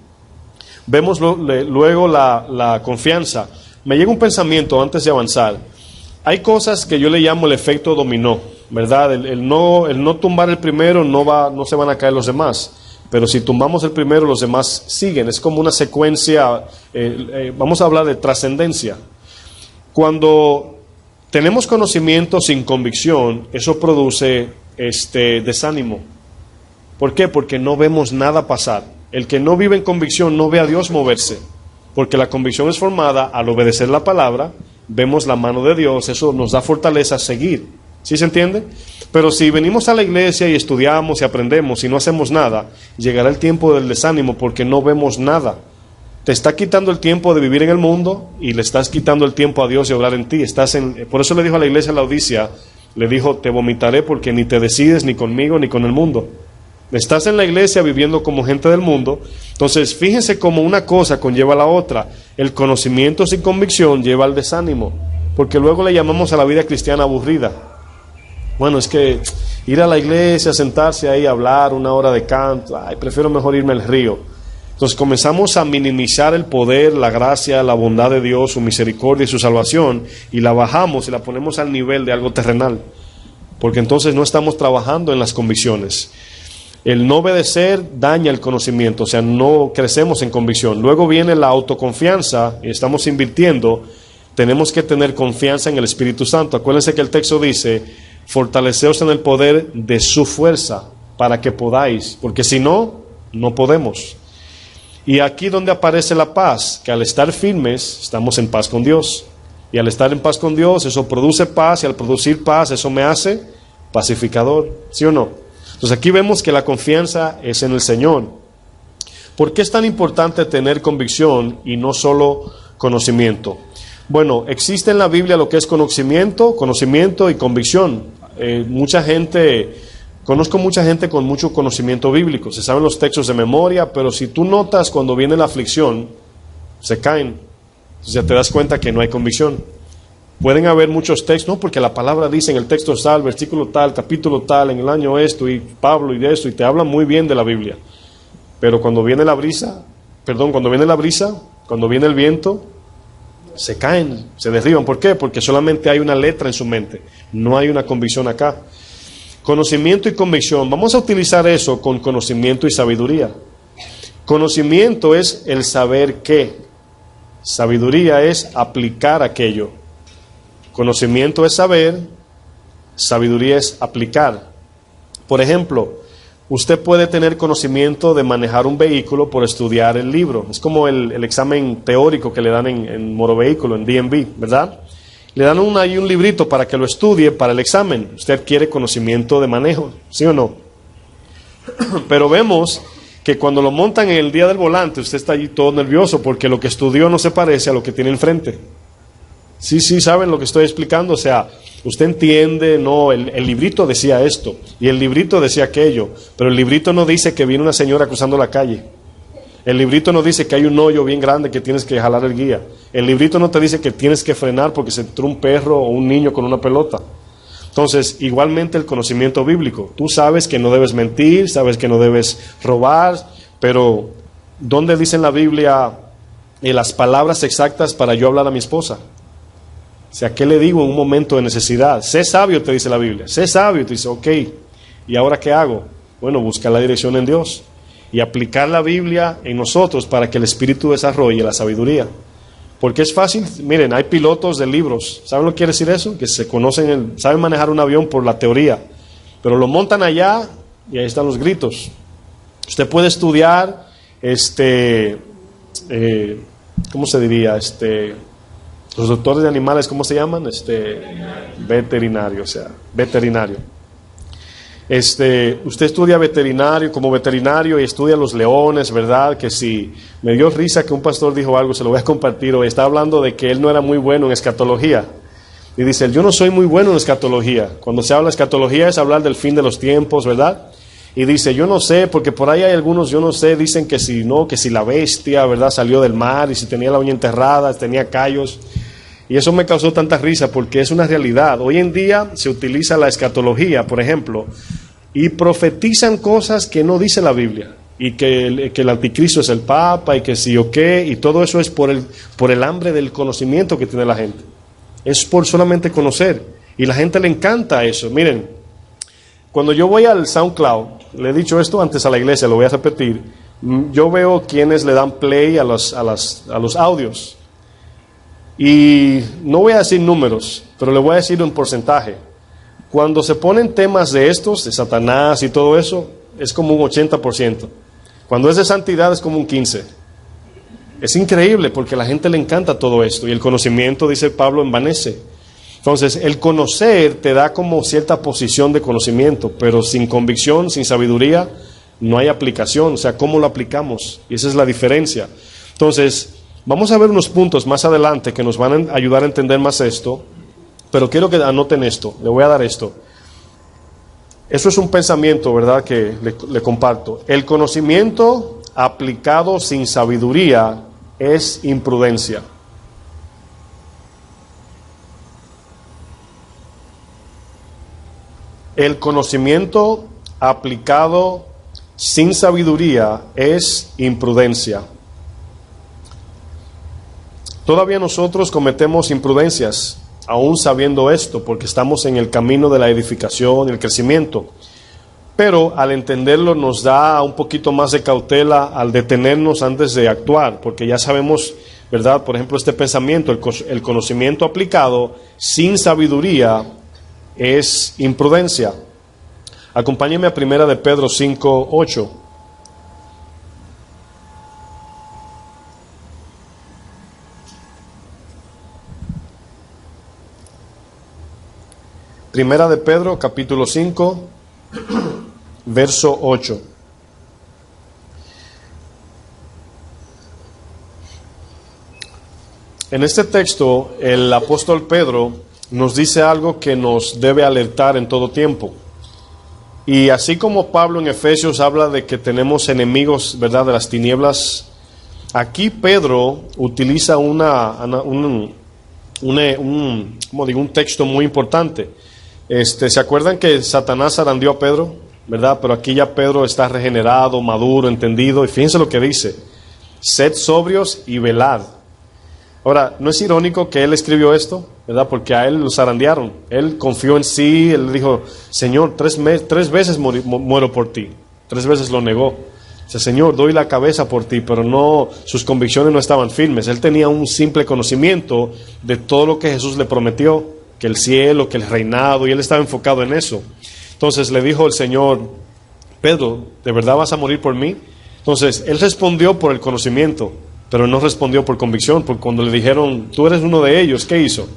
Vemos luego la confianza. Me llega un pensamiento antes de avanzar. Hay cosas que yo le llamo el efecto dominó, ¿verdad? El no tumbar el primero, no se van a caer los demás. Pero si tumbamos el primero, los demás siguen. Es como una secuencia, vamos a hablar de trascendencia. Cuando tenemos conocimiento sin convicción, eso produce desánimo. ¿Por qué? Porque no vemos nada pasar. El que no vive en convicción no ve a Dios moverse. Porque la convicción es formada al obedecer la palabra, vemos la mano de Dios, eso nos da fortaleza a seguir. ¿Sí se entiende? Pero si venimos a la iglesia y estudiamos y aprendemos y no hacemos nada, llegará el tiempo del desánimo porque no vemos nada. Te está quitando el tiempo de vivir en el mundo y le estás quitando el tiempo a Dios de obrar en ti. Por eso le dijo a la iglesia de Laodicea, le dijo: te vomitaré porque ni te decides ni conmigo ni con el mundo. Estás en la iglesia viviendo como gente del mundo. Entonces fíjense cómo una cosa conlleva a la otra. El conocimiento sin convicción lleva al desánimo, porque luego le llamamos a la vida cristiana aburrida. Bueno, es que ir a la iglesia, sentarse ahí a hablar una hora de canto, prefiero mejor irme al río. Entonces comenzamos a minimizar el poder, la gracia, la bondad de Dios, su misericordia y su salvación, y la bajamos y la ponemos al nivel de algo terrenal, porque entonces no estamos trabajando en las convicciones. El no obedecer daña el conocimiento, o sea, no crecemos en convicción. Luego viene la autoconfianza, y estamos invirtiendo. Tenemos que tener confianza en el Espíritu Santo. Acuérdense que el texto dice: fortaleceos en el poder de su fuerza, para que podáis, porque si no, no podemos. Y aquí donde aparece la paz, que al estar firmes, estamos en paz con Dios. Y al estar en paz con Dios, eso produce paz, y al producir paz, eso me hace pacificador, ¿sí o no? Entonces aquí vemos que la confianza es en el Señor. ¿Por qué es tan importante tener convicción y no solo conocimiento? Bueno, existe en la Biblia lo que es conocimiento y convicción. Conozco mucha gente con mucho conocimiento bíblico, se saben los textos de memoria, pero si tú notas cuando viene la aflicción, se caen. Entonces ya te das cuenta que no hay convicción. Pueden haber muchos textos, no, porque la palabra dice en el texto tal, versículo tal, capítulo tal, en el año esto, y Pablo y de esto, y te hablan muy bien de la Biblia. Pero cuando viene la brisa, cuando viene el viento, se caen, se derriban. ¿Por qué? Porque solamente hay una letra en su mente, no hay una convicción acá. Conocimiento y convicción, vamos a utilizar eso con conocimiento y sabiduría. Conocimiento es el saber qué, sabiduría es aplicar aquello. Conocimiento es saber, sabiduría es aplicar. Por ejemplo, usted puede tener conocimiento de manejar un vehículo por estudiar el libro. Es como el examen teórico que le dan en Moro Vehículo, en DMV, ¿verdad? Le dan ahí un librito para que lo estudie para el examen. Usted adquiere conocimiento de manejo, ¿sí o no? Pero vemos que cuando lo montan en el día del volante, usted está allí todo nervioso porque lo que estudió no se parece a lo que tiene enfrente. Sí, ¿saben lo que estoy explicando? O sea, usted entiende, no, el librito decía esto, y el librito decía aquello, pero el librito no dice que viene una señora cruzando la calle. El librito no dice que hay un hoyo bien grande que tienes que jalar el guía. El librito no te dice que tienes que frenar porque se entró un perro o un niño con una pelota. Entonces, igualmente el conocimiento bíblico. Tú sabes que no debes mentir, sabes que no debes robar, pero ¿dónde dice en la Biblia las palabras exactas para yo hablar a mi esposa? O sea, ¿qué le digo en un momento de necesidad? Sé sabio, te dice la Biblia. Sé sabio, te dice, ok, ¿y ahora qué hago? Bueno, buscar la dirección en Dios y aplicar la Biblia en nosotros para que el Espíritu desarrolle la sabiduría. Porque es fácil, miren, hay pilotos de libros. ¿Saben lo que quiere decir eso? Que se conocen, saben manejar un avión por la teoría. Pero lo montan allá y ahí están los gritos. Usted puede estudiar, ¿cómo se diría? Los doctores de animales, ¿cómo se llaman? Veterinario, o sea, veterinario. Usted estudia veterinario, como veterinario, y estudia los leones, ¿verdad? Que si me dio risa que un pastor dijo algo, se lo voy a compartir hoy. Está hablando de que él no era muy bueno en escatología. Y dice, yo no soy muy bueno en escatología. Cuando se habla de escatología es hablar del fin de los tiempos, ¿verdad? Y dice, yo no sé, porque por ahí hay algunos, yo no sé, dicen que si no, que si la bestia, ¿verdad? Salió del mar y si tenía la uña enterrada, tenía callos. Y eso me causó tanta risa porque es una realidad. Hoy en día se utiliza la escatología, por ejemplo, y profetizan cosas que no dice la Biblia. Y que el anticristo es el Papa y que sí o qué, y todo eso es por el hambre del conocimiento que tiene la gente. Es por solamente conocer. Y la gente le encanta eso. Miren, cuando yo voy al SoundCloud, le he dicho esto antes a la iglesia, lo voy a repetir, yo veo quienes le dan play a los audios. Y no voy a decir números, pero le voy a decir un porcentaje. Cuando se ponen temas de estos, de Satanás y todo eso, es como un 80%. Cuando es de santidad es como un 15%. Es increíble porque a la gente le encanta todo esto. Y el conocimiento, dice Pablo, envanece. Entonces, el conocer te da como cierta posición de conocimiento, pero sin convicción, sin sabiduría, no hay aplicación. O sea, ¿cómo lo aplicamos? Y esa es la diferencia. Entonces, vamos a ver unos puntos más adelante que nos van a ayudar a entender más esto, pero quiero que anoten esto, le voy a dar esto. Eso es un pensamiento, ¿verdad?, que le comparto. El conocimiento aplicado sin sabiduría es imprudencia. El conocimiento aplicado sin sabiduría es imprudencia. Todavía nosotros cometemos imprudencias, aún sabiendo esto, porque estamos en el camino de la edificación y el crecimiento. Pero al entenderlo nos da un poquito más de cautela al detenernos antes de actuar, porque ya sabemos, ¿verdad? Por ejemplo, este pensamiento, el conocimiento aplicado sin sabiduría es imprudencia. Acompáñeme a 1 de Pedro 5:8. Primera de Pedro, capítulo 5, verso 8. En este texto, el apóstol Pedro nos dice algo que nos debe alertar en todo tiempo. Y así como Pablo en Efesios habla de que tenemos enemigos, ¿verdad?, de las tinieblas, aquí Pedro utiliza un texto muy importante. ¿Se acuerdan que Satanás zarandeó a Pedro? ¿Verdad? Pero aquí ya Pedro está regenerado, maduro, entendido. Y fíjense lo que dice: sed sobrios y velad. Ahora, ¿no es irónico que él escribió esto? ¿Verdad? Porque a él lo zarandearon. Él confió en sí, él dijo, Señor, tres veces muero por ti. 3 veces lo negó. Dice, Señor, doy la cabeza por ti, pero no, sus convicciones no estaban firmes. Él tenía un simple conocimiento de todo lo que Jesús le prometió, que el cielo, que el reinado, y él estaba enfocado en eso. Entonces le dijo el Señor, Pedro, ¿de verdad vas a morir por mí? Entonces, él respondió por el conocimiento, pero no respondió por convicción, porque cuando le dijeron, tú eres uno de ellos, ¿qué hizo?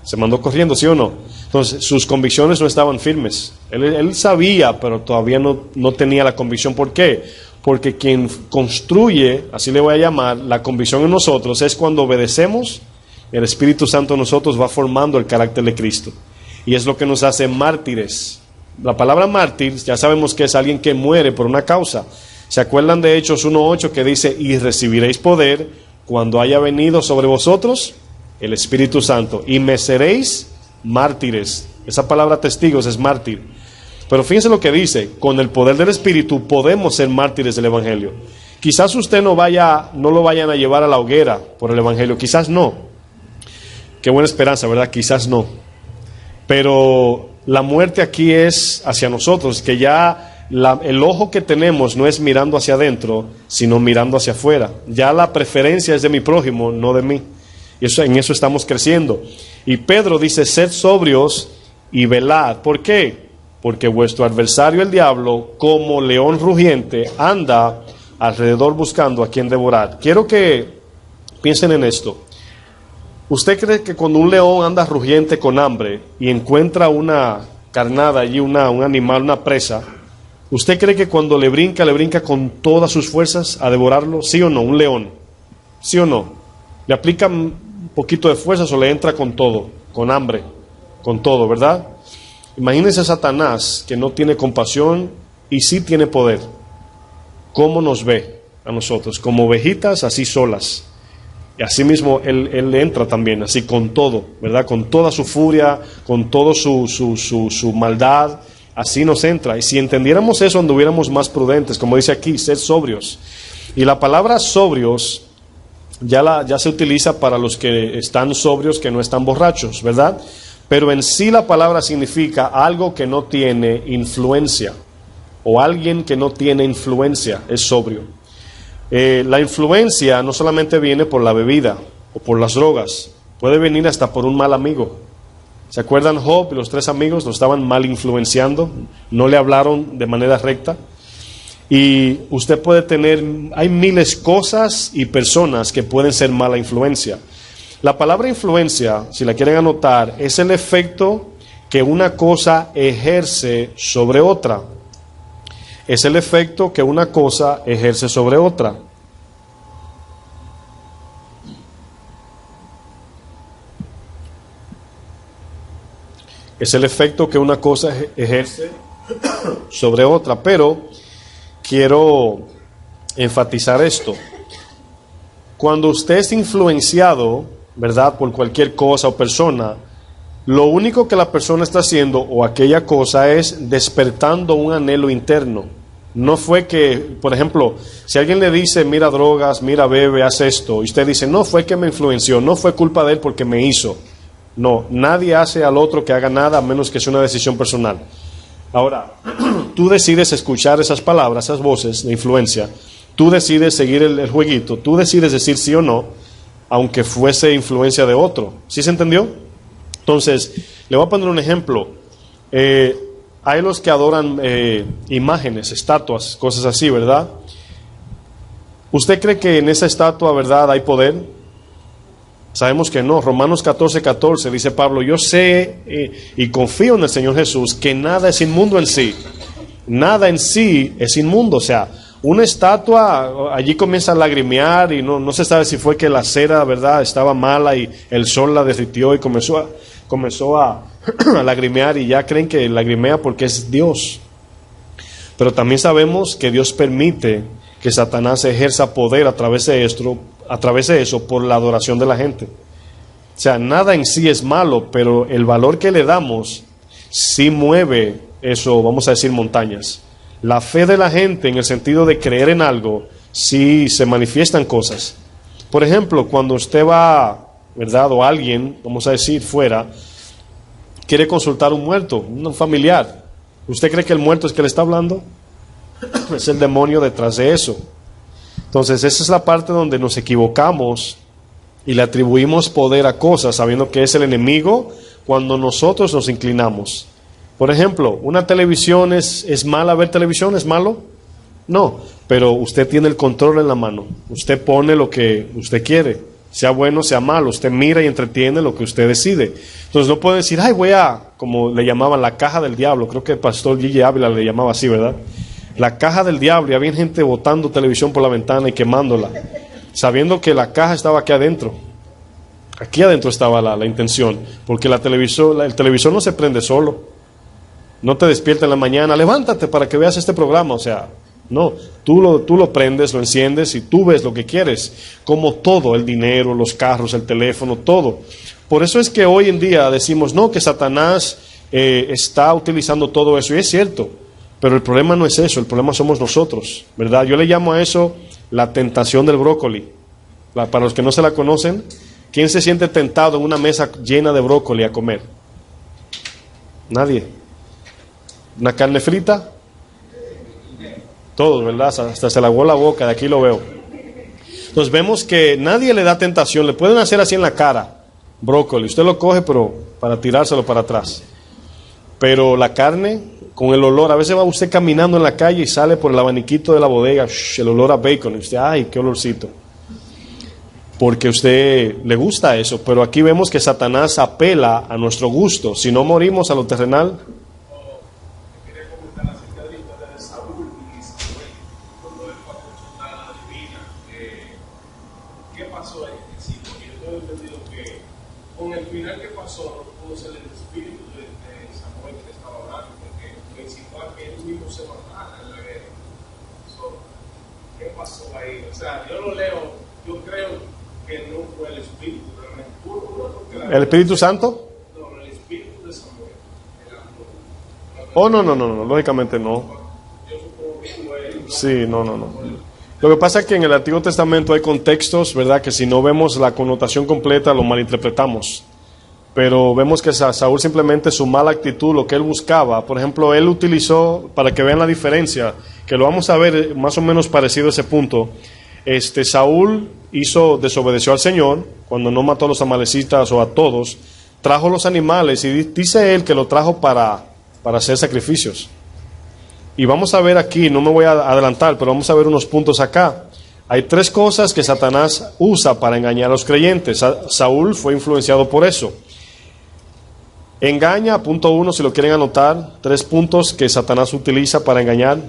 Se mandó corriendo, ¿sí o no? Entonces, sus convicciones no estaban firmes. Él sabía, pero todavía no tenía la convicción. ¿Por qué? Porque quien construye, así le voy a llamar, la convicción en nosotros, es cuando obedecemos, el Espíritu Santo en nosotros va formando el carácter de Cristo. Y es lo que nos hace mártires. La palabra mártir, ya sabemos que es alguien que muere por una causa. ¿Se acuerdan de Hechos 1:8 que dice, y recibiréis poder cuando haya venido sobre vosotros el Espíritu Santo, y me seréis mártires? Esa palabra testigos es mártir. Pero fíjense lo que dice, con el poder del Espíritu podemos ser mártires del Evangelio. Quizás usted no lo vayan a llevar a la hoguera por el Evangelio, quizás no. Qué buena esperanza, ¿verdad? Quizás no. Pero la muerte aquí es hacia nosotros, que ya el ojo que tenemos no es mirando hacia adentro, sino mirando hacia afuera. Ya la preferencia es de mi prójimo, no de mí. Y en eso estamos creciendo. Y Pedro dice, sed sobrios y velad. ¿Por qué? porque vuestro adversario el diablo, como león rugiente, anda alrededor buscando a quien devorar. Quiero que piensen en esto. ¿Usted cree que cuando un león anda rugiente con hambre y encuentra una carnada allí, un animal, una presa, usted cree que cuando le brinca con todas sus fuerzas a devorarlo? ¿Sí o no? Un león. ¿Sí o no? ¿Le aplica un poquito de fuerzas o le entra con todo? Con hambre, con todo, ¿verdad? Imagínense a Satanás, que no tiene compasión y sí tiene poder. ¿Cómo nos ve a nosotros? Como ovejitas, así solas. Y así mismo él entra también, así con todo, ¿verdad? Con toda su furia, con toda su maldad, así nos entra. Y si entendiéramos eso, anduviéramos más prudentes, como dice aquí, ser sobrios. Y la palabra sobrios ya se utiliza para los que están sobrios, que no están borrachos, ¿verdad? Pero en sí la palabra significa algo que no tiene influencia, o alguien que no tiene influencia es sobrio. La influencia no solamente viene por la bebida o por las drogas, puede venir hasta por un mal amigo. ¿Se acuerdan Job y los 3 amigos? Lo estaban mal influenciando, no le hablaron de manera recta. Y usted puede tener, hay miles de cosas y personas que pueden ser mala influencia. La palabra influencia, si la quieren anotar, es el efecto que una cosa ejerce sobre otra. Es el efecto que una cosa ejerce sobre otra. Es el efecto que una cosa ejerce sobre otra. Pero quiero enfatizar esto. Cuando usted es influenciado, ¿verdad?, por cualquier cosa o persona, lo único que la persona está haciendo o aquella cosa es despertando un anhelo interno. No fue que, por ejemplo, si alguien le dice, mira drogas, mira bebe, haz esto, y usted dice, no fue que me influenció, no fue culpa de él porque me hizo. No, nadie hace al otro que haga nada a menos que sea una decisión personal. Ahora, tú decides escuchar esas palabras, esas voces de influencia, tú decides seguir el jueguito, tú decides decir sí o no, aunque fuese influencia de otro. ¿Sí se entendió? Entonces, le voy a poner un ejemplo. Hay los que adoran imágenes, estatuas, cosas así, ¿verdad? ¿Usted cree que en esa estatua, verdad, hay poder? Sabemos que no. Romanos 14:14 dice Pablo, yo sé y confío en el Señor Jesús que nada es inmundo en sí. Nada en sí es inmundo. O sea, una estatua allí comienza a lagrimear y no se sabe si fue que la cera, ¿verdad?, estaba mala y el sol la derritió y comenzó a lagrimear, y ya creen que lagrimea porque es Dios. Pero también sabemos que Dios permite que Satanás ejerza poder a través de eso por la adoración de la gente. O sea, nada en sí es malo, pero el valor que le damos sí mueve eso, vamos a decir, montañas. La fe de la gente, en el sentido de creer en algo, sí se manifiestan cosas. Por ejemplo, cuando usted va, ¿verdad?, o alguien, vamos a decir, fuera, quiere consultar a un muerto, un familiar. ¿Usted cree que el muerto es que le está hablando? Es el demonio detrás de eso. Entonces, esa es la parte donde nos equivocamos y le atribuimos poder a cosas, sabiendo que es el enemigo cuando nosotros nos inclinamos. Por ejemplo, ¿una televisión es mala ver televisión? ¿Es malo? No, pero usted tiene el control en la mano. Usted pone lo que usted quiere, sea bueno, sea malo. Usted mira y entretiene lo que usted decide. Entonces no puede decir, ay, como le llamaban, la caja del diablo. Creo que el pastor Gigi Ávila le llamaba así, ¿verdad? La caja del diablo, y había gente botando televisión por la ventana y quemándola, sabiendo que la caja estaba aquí adentro. Aquí adentro estaba la intención, porque el televisor no se prende solo. No te despierta en la mañana, levántate para que veas este programa. O sea, no, tú lo prendes, lo enciendes y tú ves lo que quieres. Como todo, el dinero, los carros, el teléfono, todo. Por eso es que hoy en día decimos, no, que Satanás está utilizando todo eso. Y es cierto, pero el problema no es eso, el problema somos nosotros, ¿verdad? Yo le llamo a eso la tentación del brócoli. Para los que no se la conocen, ¿quién se siente tentado en una mesa llena de brócoli a comer? Nadie. ¿Una carne frita? Todos, ¿verdad? Hasta se le aguó la boca, de aquí lo veo. Entonces vemos que nadie le da tentación, le pueden hacer así en la cara, brócoli, usted lo coge pero para tirárselo para atrás. Pero la carne, con el olor. A veces va usted caminando en la calle y sale por el abaniquito de la bodega, el olor a bacon, y usted, ay, qué olorcito. Porque a usted le gusta eso, pero aquí vemos que Satanás apela a nuestro gusto. Si no morimos a lo terrenal. Quería comentar acerca de la historia de Saúl y Samuel, cuando él fue a consultar a la divina. ¿Qué pasó ahí? Sí, porque yo tengo entendido que con el final que pasó no pudo ser el espíritu de Samuel que estaba hablando, porque lo incitó a que él mismo se matara en la guerra. ¿Qué pasó ahí? O sea, yo lo leo, yo creo que no fue el espíritu realmente. ¿El Espíritu Santo? No, el espíritu de Samuel. No, lógicamente no. Sí, no. Lo que pasa es que en el Antiguo Testamento hay contextos, ¿verdad?, que si no vemos la connotación completa lo malinterpretamos. Pero vemos que Saúl simplemente su mala actitud, lo que él buscaba, por ejemplo, él utilizó, para que vean la diferencia, que lo vamos a ver más o menos parecido a ese punto. Saúl desobedeció al Señor cuando no mató a los amalecitas o a todos, trajo los animales y dice él que lo trajo para hacer sacrificios. Y vamos a ver aquí, no me voy a adelantar, pero vamos a ver unos puntos acá. Hay 3 cosas que Satanás usa para engañar a los creyentes. Saúl fue influenciado por eso. Engaña, punto 1, si lo quieren anotar, 3 puntos que Satanás utiliza para engañar.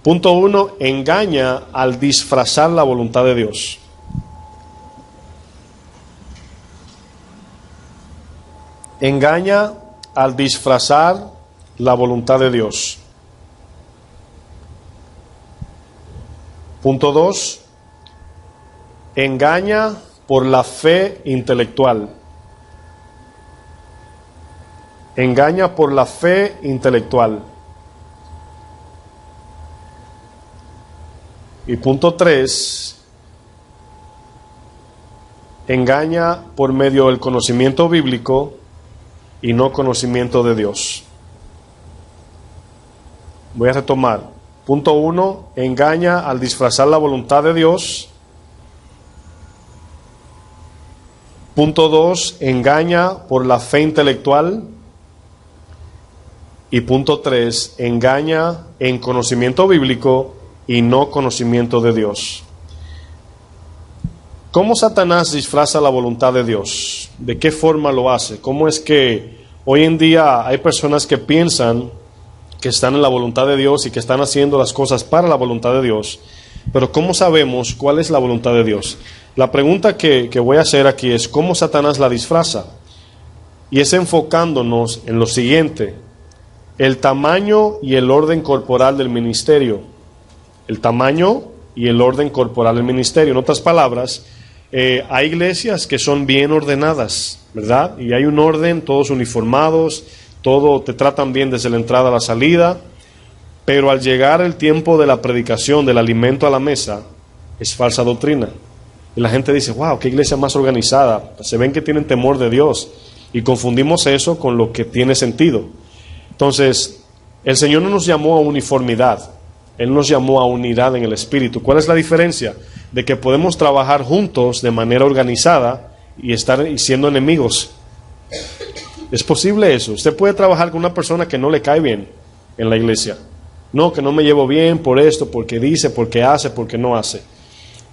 Punto 1, engaña al disfrazar la voluntad de Dios. Engaña al disfrazar la voluntad de Dios. Punto 2, engaña por la fe intelectual. Engaña por la fe intelectual. Y punto 3, engaña por medio del conocimiento bíblico y no conocimiento de Dios. Voy a retomar. Punto 1, engaña al disfrazar la voluntad de Dios. Punto 2, engaña por la fe intelectual. Y punto 3, engaña en conocimiento bíblico y no conocimiento de Dios. ¿Cómo Satanás disfraza la voluntad de Dios? ¿De qué forma lo hace? ¿Cómo es que hoy en día hay personas que piensan que están en la voluntad de Dios y que están haciendo las cosas para la voluntad de Dios? Pero ¿cómo sabemos cuál es la voluntad de Dios? La pregunta que voy a hacer aquí es ¿cómo Satanás la disfraza? Y es enfocándonos en lo siguiente: el tamaño y el orden corporal del ministerio. El tamaño y el orden corporal del ministerio. En otras palabras, hay iglesias que son bien ordenadas, ¿verdad? Y hay un orden, todos uniformados, todo te tratan bien desde la entrada a la salida, pero al llegar el tiempo de la predicación, del alimento a la mesa, es falsa doctrina. Y la gente dice, wow, qué iglesia más organizada, se ven que tienen temor de Dios, y confundimos eso con lo que tiene sentido. Entonces, el Señor no nos llamó a uniformidad, Él nos llamó a unidad en el Espíritu. ¿Cuál es la diferencia? De que podemos trabajar juntos de manera organizada y estar siendo enemigos. ¿Es posible eso? Usted puede trabajar con una persona que no le cae bien en la iglesia. No, que no me llevo bien por esto, porque dice, porque hace, porque no hace.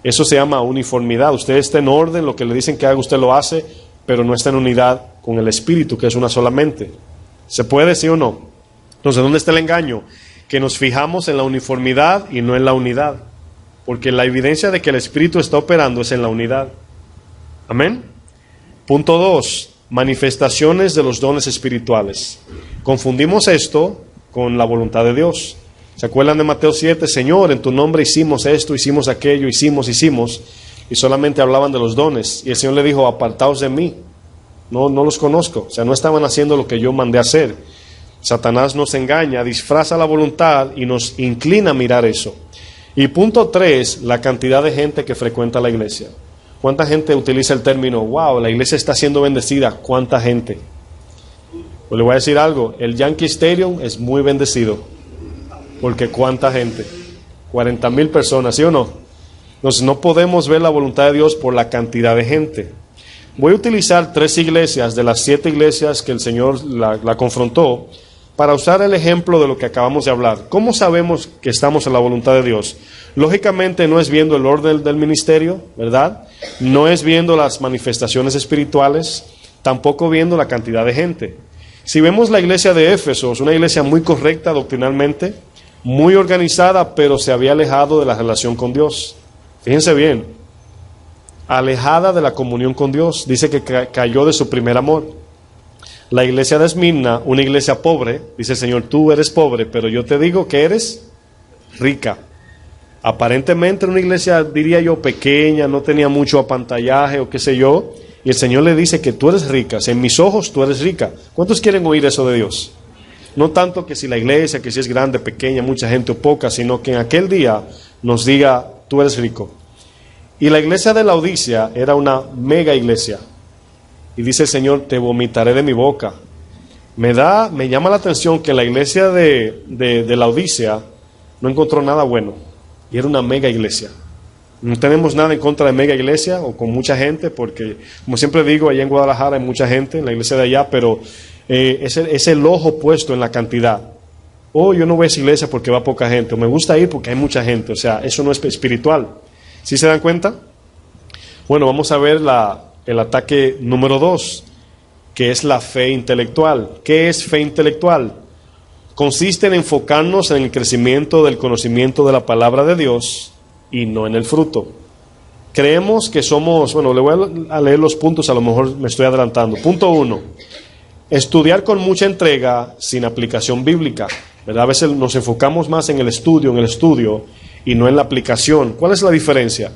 Eso se llama uniformidad. Usted está en orden, lo que le dicen que haga usted lo hace, pero no está en unidad con el Espíritu, que es una sola mente. ¿Se puede, sí o no? Entonces, ¿dónde está el engaño? Que nos fijamos en la uniformidad y no en la unidad. Porque la evidencia de que el Espíritu está operando es en la unidad. Amén. Punto 2. Manifestaciones de los dones espirituales. Confundimos esto con la voluntad de Dios. ¿Se acuerdan de Mateo 7? Señor, en tu nombre hicimos esto, hicimos aquello, hicimos. Y solamente hablaban de los dones. Y el Señor le dijo, apartaos de mí. No los conozco. O sea, no estaban haciendo lo que yo mandé hacer. Satanás nos engaña, disfraza la voluntad y nos inclina a mirar eso. Y punto 3, la cantidad de gente que frecuenta la iglesia. ¿Cuánta gente utiliza el término, wow, la iglesia está siendo bendecida? ¿Cuánta gente? Pues le voy a decir algo, el Yankee Stadium es muy bendecido. Porque ¿cuánta gente? 40,000 personas, ¿sí o no? Entonces no podemos ver la voluntad de Dios por la cantidad de gente. Voy a utilizar 3 iglesias de las 7 iglesias que el Señor la confrontó para usar el ejemplo de lo que acabamos de hablar, ¿cómo sabemos que estamos en la voluntad de Dios? Lógicamente no es viendo el orden del ministerio, ¿verdad? No es viendo las manifestaciones espirituales, tampoco viendo la cantidad de gente. Si vemos la iglesia de Éfeso, es una iglesia muy correcta doctrinalmente, muy organizada, pero se había alejado de la relación con Dios. Fíjense bien, alejada de la comunión con Dios, dice que cayó de su primer amor. La iglesia de Esmirna, una iglesia pobre, dice el Señor, tú eres pobre, pero yo te digo que eres rica. Aparentemente una iglesia, diría yo, pequeña, no tenía mucho apantallaje o qué sé yo, y el Señor le dice que tú eres rica, en mis ojos tú eres rica. ¿Cuántos quieren oír eso de Dios? No tanto que si la iglesia, que si es grande, pequeña, mucha gente o poca, sino que en aquel día nos diga, tú eres rico. Y la iglesia de Laodicea era una mega iglesia. Y dice el Señor, te vomitaré de mi boca. Me llama la atención que la iglesia de Laodicea no encontró nada bueno. Y era una mega iglesia. No tenemos nada en contra de mega iglesia o con mucha gente, porque, como siempre digo, allá en Guadalajara hay mucha gente, en la iglesia de allá, pero es el ojo puesto en la cantidad. Yo no voy a esa iglesia porque va poca gente, o me gusta ir porque hay mucha gente. O sea, eso no es espiritual. ¿Sí se dan cuenta? Bueno, vamos a ver el ataque número 2, que es la fe intelectual. ¿Qué es fe intelectual? Consiste en enfocarnos en el crecimiento del conocimiento de la palabra de Dios y no en el fruto. Creemos que somos, le voy a leer los puntos, a lo mejor me estoy adelantando. Punto 1, estudiar con mucha entrega sin aplicación bíblica, ¿verdad? A veces nos enfocamos más en el estudio y no en la aplicación. ¿Cuál es la diferencia?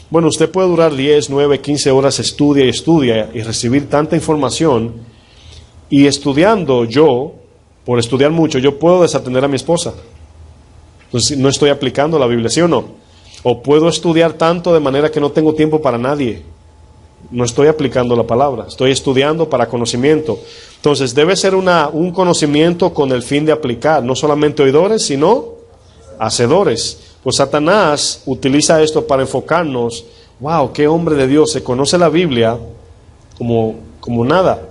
Bueno, usted puede durar 10, 9, 15 horas, estudia y recibir tanta información, y estudiando por estudiar mucho, yo puedo desatender a mi esposa. Entonces no estoy aplicando la Biblia, ¿sí o no? O puedo estudiar tanto de manera que no tengo tiempo para nadie. No estoy aplicando la palabra, estoy estudiando para conocimiento. Entonces debe ser un conocimiento con el fin de aplicar, no solamente oidores, sino hacedores. Pues Satanás utiliza esto para enfocarnos. ¡Wow! ¡Qué hombre de Dios! Se conoce la Biblia como nada.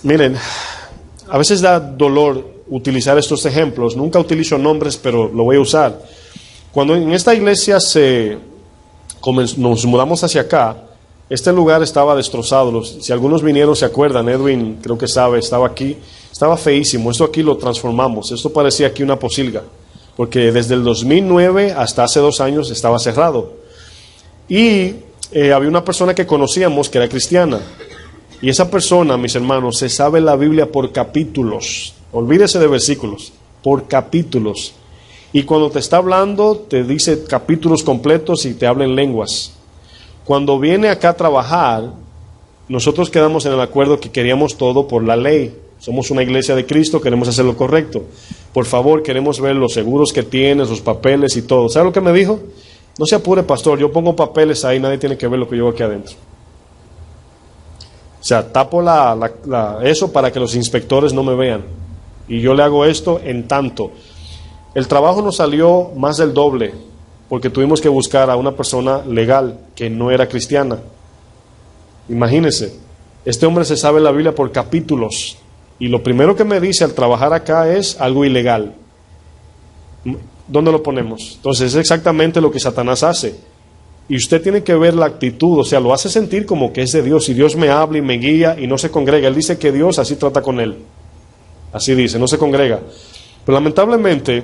Miren, a veces da dolor utilizar estos ejemplos. Nunca utilizo nombres, pero lo voy a usar. Cuando en esta iglesia nos mudamos hacia acá, este lugar estaba destrozado. Si algunos vinieron, se acuerdan, Edwin creo que sabe, estaba aquí. Estaba feísimo. Esto aquí lo transformamos. Esto parecía aquí una posilga, porque desde el 2009 hasta hace 2 años estaba cerrado. Y había una persona que conocíamos que era cristiana. Y esa persona, mis hermanos, se sabe la Biblia por capítulos. Olvídese de versículos, por capítulos. Y cuando te está hablando, te dice capítulos completos y te habla en lenguas. Cuando viene acá a trabajar, nosotros quedamos en el acuerdo que queríamos todo por la ley. Somos una iglesia de Cristo, queremos hacer lo correcto. Por favor, queremos ver los seguros que tienes, los papeles y todo. ¿Sabe lo que me dijo? No se apure, pastor, yo pongo papeles ahí, nadie tiene que ver lo que yo hago aquí adentro. O sea, tapo eso para que los inspectores no me vean. Y yo le hago esto en tanto. El trabajo nos salió más del doble, porque tuvimos que buscar a una persona legal que no era cristiana. Imagínense, este hombre se sabe la Biblia por capítulos. Y lo primero que me dice al trabajar acá es algo ilegal. ¿Dónde lo ponemos? Entonces es exactamente lo que Satanás hace. Y usted tiene que ver la actitud, o sea, lo hace sentir como que es de Dios. Y Dios me habla y me guía y no se congrega. Él dice que Dios así trata con él. Así dice, no se congrega. Pero lamentablemente,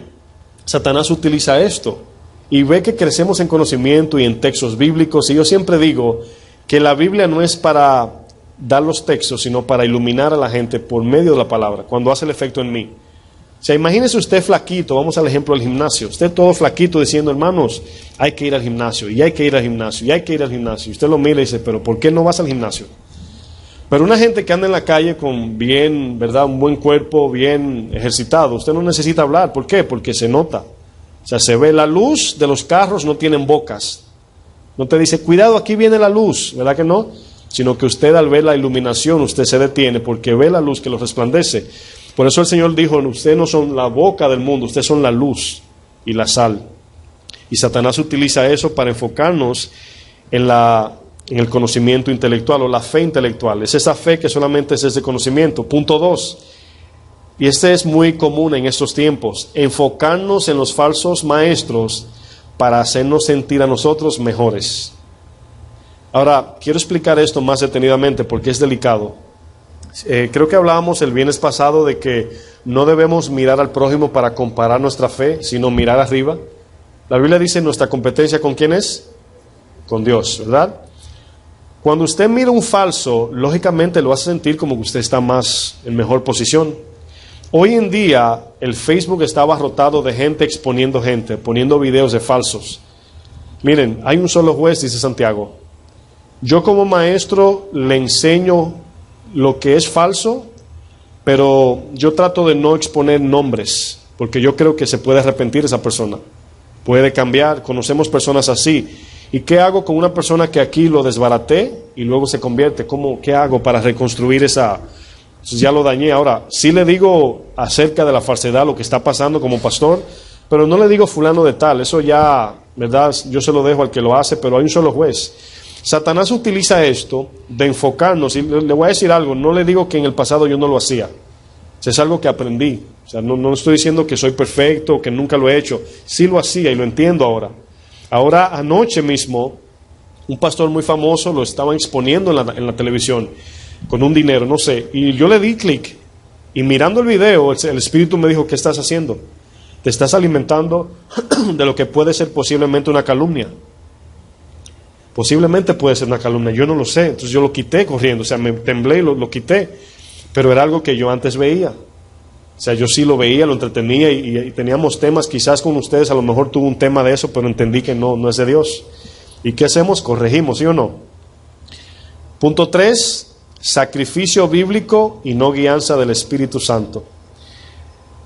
Satanás utiliza esto. Y ve que crecemos en conocimiento y en textos bíblicos. Y yo siempre digo que la Biblia no es para dar los textos, sino para iluminar a la gente por medio de la palabra, cuando hace el efecto en mí. O sea, imagínese usted flaquito, vamos al ejemplo del gimnasio, usted todo flaquito diciendo, hermanos, hay que ir al gimnasio, y hay que ir al gimnasio, y hay que ir al gimnasio. Y usted lo mira y dice, pero ¿por qué no vas al gimnasio? Pero una gente que anda en la calle con bien, ¿verdad?, un buen cuerpo, bien ejercitado, usted no necesita hablar. ¿Por qué? Porque se nota. O sea, se ve la luz de los carros, no tienen bocas. No te dice, cuidado, aquí viene la luz, ¿verdad que no? Sino que usted al ver la iluminación, usted se detiene porque ve la luz que lo resplandece. Por eso el Señor dijo, ustedes no son la boca del mundo, ustedes son la luz y la sal. Y Satanás utiliza eso para enfocarnos en el conocimiento intelectual o la fe intelectual. Es esa fe que solamente es ese conocimiento. Punto 2, y este es muy común en estos tiempos, enfocarnos en los falsos maestros para hacernos sentir a nosotros mejores. Ahora, quiero explicar esto más detenidamente porque es delicado. Creo que hablábamos el viernes pasado de que no debemos mirar al prójimo para comparar nuestra fe, sino mirar arriba. La Biblia dice, nuestra competencia ¿con quién es? Con Dios, ¿verdad? Cuando usted mira un falso, lógicamente lo hace sentir como que usted está más en mejor posición. Hoy en día el Facebook está abarrotado de gente exponiendo gente, poniendo videos de falsos. Miren, hay un solo juez, dice Santiago. Yo como maestro le enseño lo que es falso, pero yo trato de no exponer nombres, porque yo creo que se puede arrepentir esa persona. Puede cambiar, conocemos personas así. ¿Y qué hago con una persona que aquí lo desbaraté y luego se convierte? ¿Qué hago para reconstruir esa? Ya lo dañé. Ahora, sí le digo acerca de la falsedad, lo que está pasando como pastor, pero no le digo fulano de tal. Eso ya, ¿verdad? Yo se lo dejo al que lo hace, pero hay un solo juez. Satanás utiliza esto de enfocarnos, y le voy a decir algo, no le digo que en el pasado yo no lo hacía. Es algo que aprendí. O sea, no estoy diciendo que soy perfecto, que nunca lo he hecho. Sí lo hacía y lo entiendo ahora. Ahora, anoche mismo, un pastor muy famoso lo estaban exponiendo en la televisión con un dinero, no sé, y yo le di clic y mirando el video, el Espíritu me dijo, ¿qué estás haciendo? Te estás alimentando de lo que puede ser posiblemente una calumnia. Posiblemente puede ser una calumnia, yo no lo sé, entonces yo lo quité corriendo, o sea, me temblé y lo quité, pero era algo que yo antes veía. O sea, yo sí lo veía, lo entretenía y teníamos temas, quizás con ustedes a lo mejor tuvo un tema de eso, pero entendí que no es de Dios. ¿Y qué hacemos? Corregimos, ¿sí o no? Punto 3, sacrificio bíblico y no guianza del Espíritu Santo.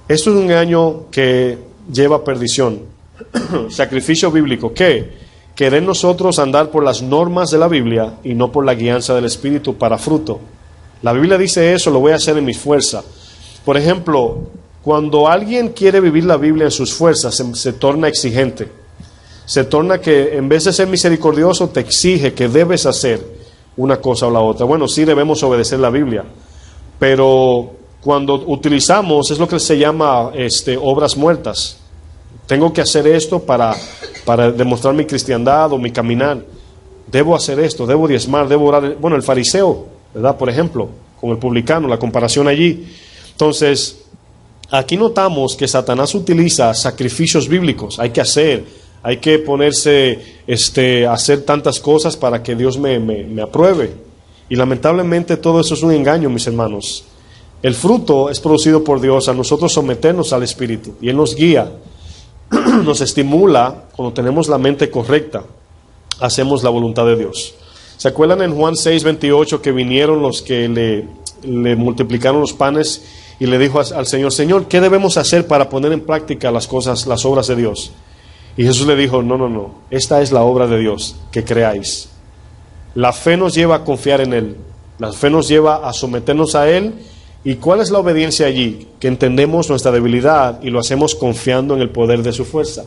Esto es un engaño que lleva a perdición. Sacrificio bíblico, ¿qué? Querer nosotros andar por las normas de la Biblia y no por la guianza del Espíritu para fruto. La Biblia dice eso, lo voy a hacer en mi fuerza. Por ejemplo, cuando alguien quiere vivir la Biblia en sus fuerzas, se torna exigente. Se torna que en vez de ser misericordioso, te exige que debes hacer una cosa o la otra. Bueno, sí debemos obedecer la Biblia, pero cuando utilizamos, es lo que se llama obras muertas. Tengo que hacer esto para demostrar mi cristiandad o mi caminar. Debo hacer esto, debo diezmar, debo orar. Bueno, el fariseo, ¿verdad? Por ejemplo, con el publicano, la comparación allí. Entonces, aquí notamos que Satanás utiliza sacrificios bíblicos. Hay que ponerse, hacer tantas cosas para que Dios me apruebe. Y lamentablemente todo eso es un engaño, mis hermanos. El fruto es producido por Dios a nosotros someternos al Espíritu. Y Él nos guía, nos estimula cuando tenemos la mente correcta. Hacemos la voluntad de Dios. ¿Se acuerdan en Juan 6:28 que vinieron los que le multiplicaron los panes y le dijo al Señor, Señor, ¿qué debemos hacer para poner en práctica las obras de Dios? Y Jesús le dijo, no, esta es la obra de Dios, que creáis. La fe nos lleva a confiar en Él, la fe nos lleva a someternos a Él. ¿Y cuál es la obediencia allí? Que entendemos nuestra debilidad y lo hacemos confiando en el poder de su fuerza.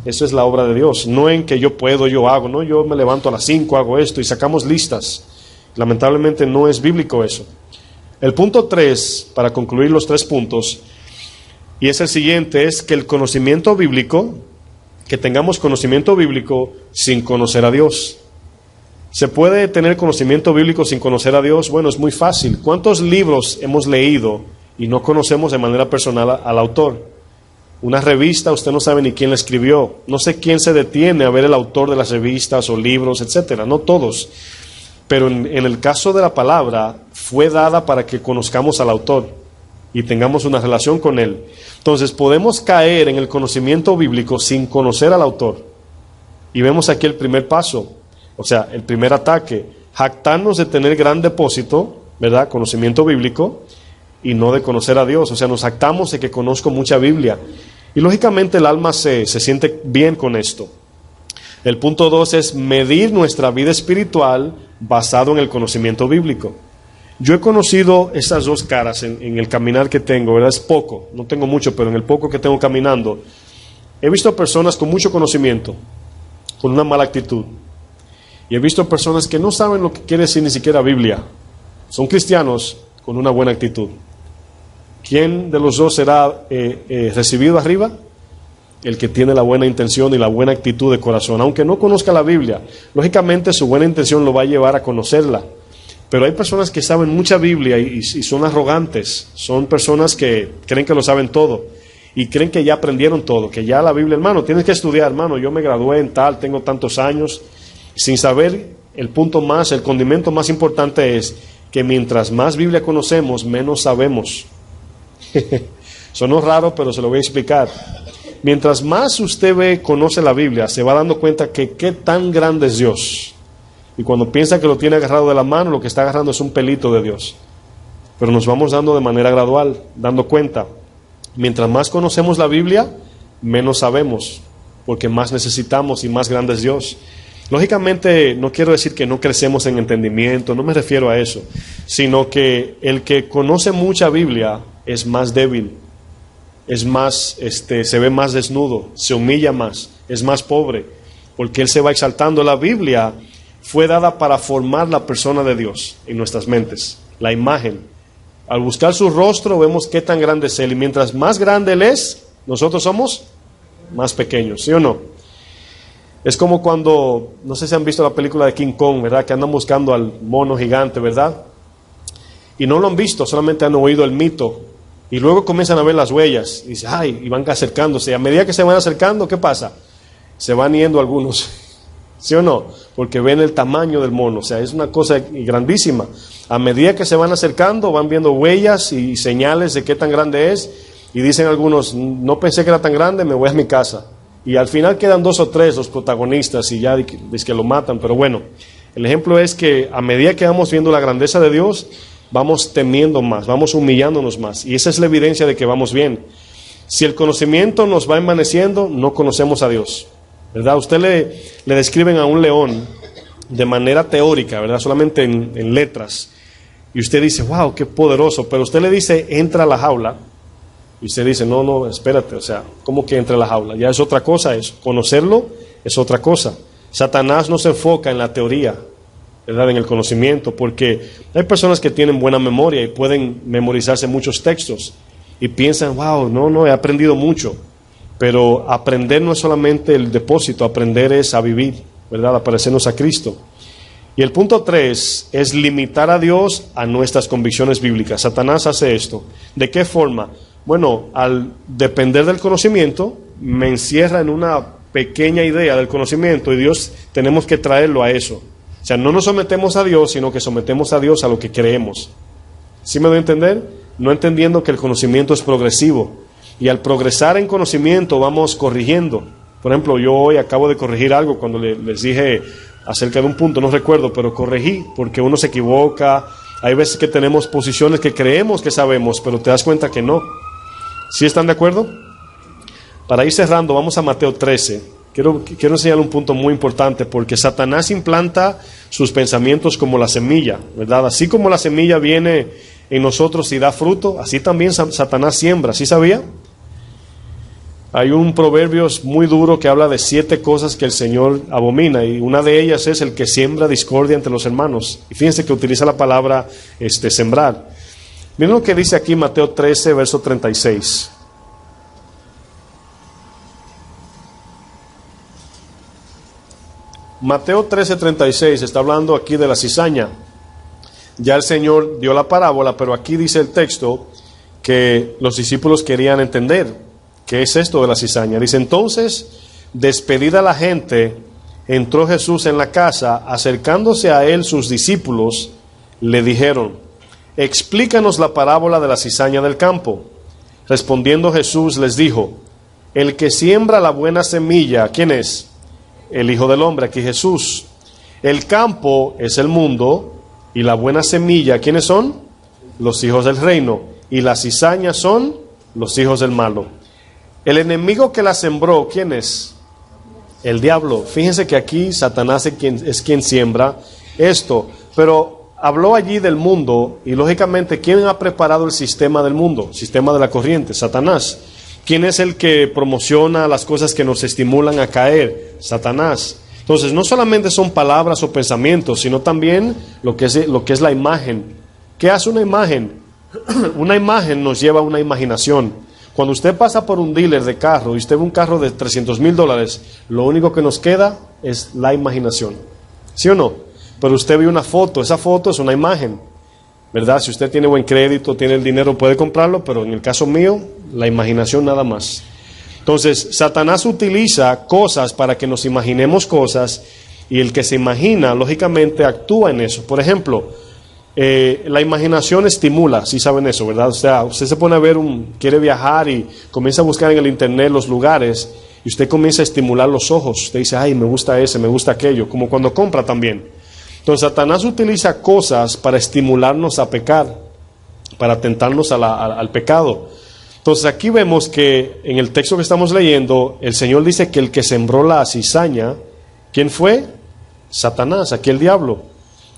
Eso es la obra de Dios, no en que yo puedo, yo hago, no, yo me levanto a las 5, hago esto y sacamos listas. Lamentablemente no es bíblico eso. El punto 3, para concluir los 3 puntos, y es el siguiente, es que el conocimiento bíblico, que tengamos conocimiento bíblico sin conocer a Dios. ¿Se puede tener conocimiento bíblico sin conocer a Dios? Bueno, es muy fácil. ¿Cuántos libros hemos leído y no conocemos de manera personal al autor? Una revista, usted no sabe ni quién la escribió. No sé quién se detiene a ver el autor de las revistas o libros, etcétera. No todos. Pero en el caso de la palabra, fue dada para que conozcamos al autor y tengamos una relación con él. Entonces podemos caer en el conocimiento bíblico sin conocer al autor. Y vemos aquí el primer paso, o sea, el primer ataque, jactarnos de tener gran depósito, ¿verdad? Conocimiento bíblico, y no de conocer a Dios. O sea, nos jactamos de que conozco mucha Biblia. Y lógicamente el alma se siente bien con esto. El punto 2 es medir nuestra vida espiritual basado en el conocimiento bíblico. Yo he conocido esas dos caras en el caminar que tengo, ¿verdad? Es poco, no tengo mucho, pero en el poco que tengo caminando, he visto personas con mucho conocimiento, con una mala actitud. Y he visto personas que no saben lo que quiere decir ni siquiera Biblia. Son cristianos con una buena actitud. ¿Quién de los dos será recibido arriba? El que tiene la buena intención y la buena actitud de corazón. Aunque no conozca la Biblia, lógicamente su buena intención lo va a llevar a conocerla. Pero hay personas que saben mucha Biblia y son arrogantes. Son personas que creen que lo saben todo y creen que ya aprendieron todo, que ya la Biblia, hermano, tienes que estudiar, hermano, yo me gradué en tal, tengo tantos años, sin saber el condimento más importante es que mientras más Biblia conocemos, menos sabemos. Sonó raro, pero se lo voy a explicar. Mientras más usted conoce la Biblia, se va dando cuenta que qué tan grande es Dios. Y cuando piensa que lo tiene agarrado de la mano, lo que está agarrando es un pelito de Dios. Pero nos vamos dando de manera gradual, dando cuenta. Mientras más conocemos la Biblia, menos sabemos, porque más necesitamos y más grande es Dios. Lógicamente, no quiero decir que no crecemos en entendimiento, no me refiero a eso, sino que el que conoce mucha Biblia es más débil, es más, se ve más desnudo, se humilla más, es más pobre, porque él se va exaltando. La Biblia fue dada para formar la persona de Dios en nuestras mentes, la imagen. Al buscar su rostro vemos qué tan grande es Él, y mientras más grande Él es, nosotros somos más pequeños, ¿sí o no? Es como cuando, no sé si han visto la película de King Kong, ¿verdad? Que andan buscando al mono gigante, ¿verdad? Y no lo han visto, solamente han oído el mito. Y luego comienzan a ver las huellas, y dicen, ay, y van acercándose. A medida que se van acercando, ¿qué pasa? Se van yendo algunos, ¿sí o no? Porque ven el tamaño del mono, o sea, es una cosa grandísima. A medida que se van acercando, van viendo huellas y señales de qué tan grande es, y dicen algunos, no pensé que era tan grande, me voy a mi casa. Y al final quedan 2 o 3 los protagonistas, y ya es que lo matan. Pero bueno, el ejemplo es que a medida que vamos viendo la grandeza de Dios, vamos temiendo más, vamos humillándonos más, y esa es la evidencia de que vamos bien. Si el conocimiento nos va envaneciendo, no conocemos a Dios, ¿verdad? Usted le describen a un león de manera teórica, ¿verdad? Solamente en letras, y usted dice, wow, qué poderoso, pero usted le dice, entra a la jaula, y usted dice, no, espérate, o sea, ¿cómo que entra a la jaula? Ya es otra cosa, es conocerlo, es otra cosa. Satanás no se enfoca en la teoría, ¿verdad? En el conocimiento, porque hay personas que tienen buena memoria y pueden memorizarse muchos textos, y piensan, wow, no, he aprendido mucho. Pero aprender no es solamente el depósito, aprender es a vivir, ¿verdad? A parecernos a Cristo. Y el punto 3 es limitar a Dios a nuestras convicciones bíblicas. Satanás hace esto. ¿De qué forma? Bueno, al depender del conocimiento, me encierra en una pequeña idea del conocimiento, y Dios tenemos que traerlo a eso. O sea, no nos sometemos a Dios, sino que sometemos a Dios a lo que creemos. ¿Sí me doy a entender? No entendiendo que el conocimiento es progresivo. Y al progresar en conocimiento vamos corrigiendo. Por ejemplo, yo hoy acabo de corregir algo cuando les dije acerca de un punto, no recuerdo, pero corregí, porque uno se equivoca. Hay veces que tenemos posiciones que creemos que sabemos, pero te das cuenta que no. ¿Sí están de acuerdo? Para ir cerrando, vamos a Mateo 13. Quiero enseñarle un punto muy importante, porque Satanás implanta sus pensamientos como la semilla, ¿verdad? Así como la semilla viene en nosotros y da fruto, así también Satanás siembra. ¿Sí sabía? Hay un proverbio muy duro que habla de 7 cosas que el Señor abomina, y una de ellas es el que siembra discordia entre los hermanos. Y fíjense que utiliza la palabra sembrar. Miren lo que dice aquí Mateo 13, verso 36. Mateo 13:36 está hablando aquí de la cizaña. Ya el Señor dio la parábola, pero aquí dice el texto que los discípulos querían entender qué es esto de la cizaña. Dice, entonces, despedida la gente, entró Jesús en la casa, acercándose a él sus discípulos, le dijeron, explícanos la parábola de la cizaña del campo. Respondiendo Jesús les dijo, el que siembra la buena semilla, ¿quién es? El Hijo del Hombre, aquí Jesús. El campo es el mundo, y la buena semilla, ¿quiénes son? Los hijos del reino, y las cizañas son los hijos del malo. El enemigo que la sembró, ¿quién es? El diablo. Fíjense que aquí Satanás es quien siembra esto, pero habló allí del mundo, y lógicamente, ¿quién ha preparado el sistema del mundo? Sistema de la corriente, Satanás. ¿Quién es el que promociona las cosas que nos estimulan a caer? Satanás. Entonces, no solamente son palabras o pensamientos, sino también lo que es la imagen. ¿Qué hace una imagen? Una imagen nos lleva a una imaginación. Cuando usted pasa por un dealer de carro y usted ve un carro de $300,000, lo único que nos queda es la imaginación. ¿Sí o no? Pero usted ve una foto, esa foto es una imagen, ¿verdad? Si usted tiene buen crédito, tiene el dinero, puede comprarlo, pero en el caso mío, la imaginación nada más. Entonces, Satanás utiliza cosas para que nos imaginemos cosas, y el que se imagina, lógicamente, actúa en eso. Por ejemplo, la imaginación estimula, sí saben eso, ¿verdad? O sea, usted se pone a ver, quiere viajar y comienza a buscar en el internet los lugares, y usted comienza a estimular los ojos. Usted dice, ay, me gusta ese, me gusta aquello, como cuando compra también. Entonces, Satanás utiliza cosas para estimularnos a pecar, para tentarnos al pecado. Entonces, aquí vemos que en el texto que estamos leyendo, el Señor dice que el que sembró la cizaña, ¿quién fue? Satanás, aquí el diablo.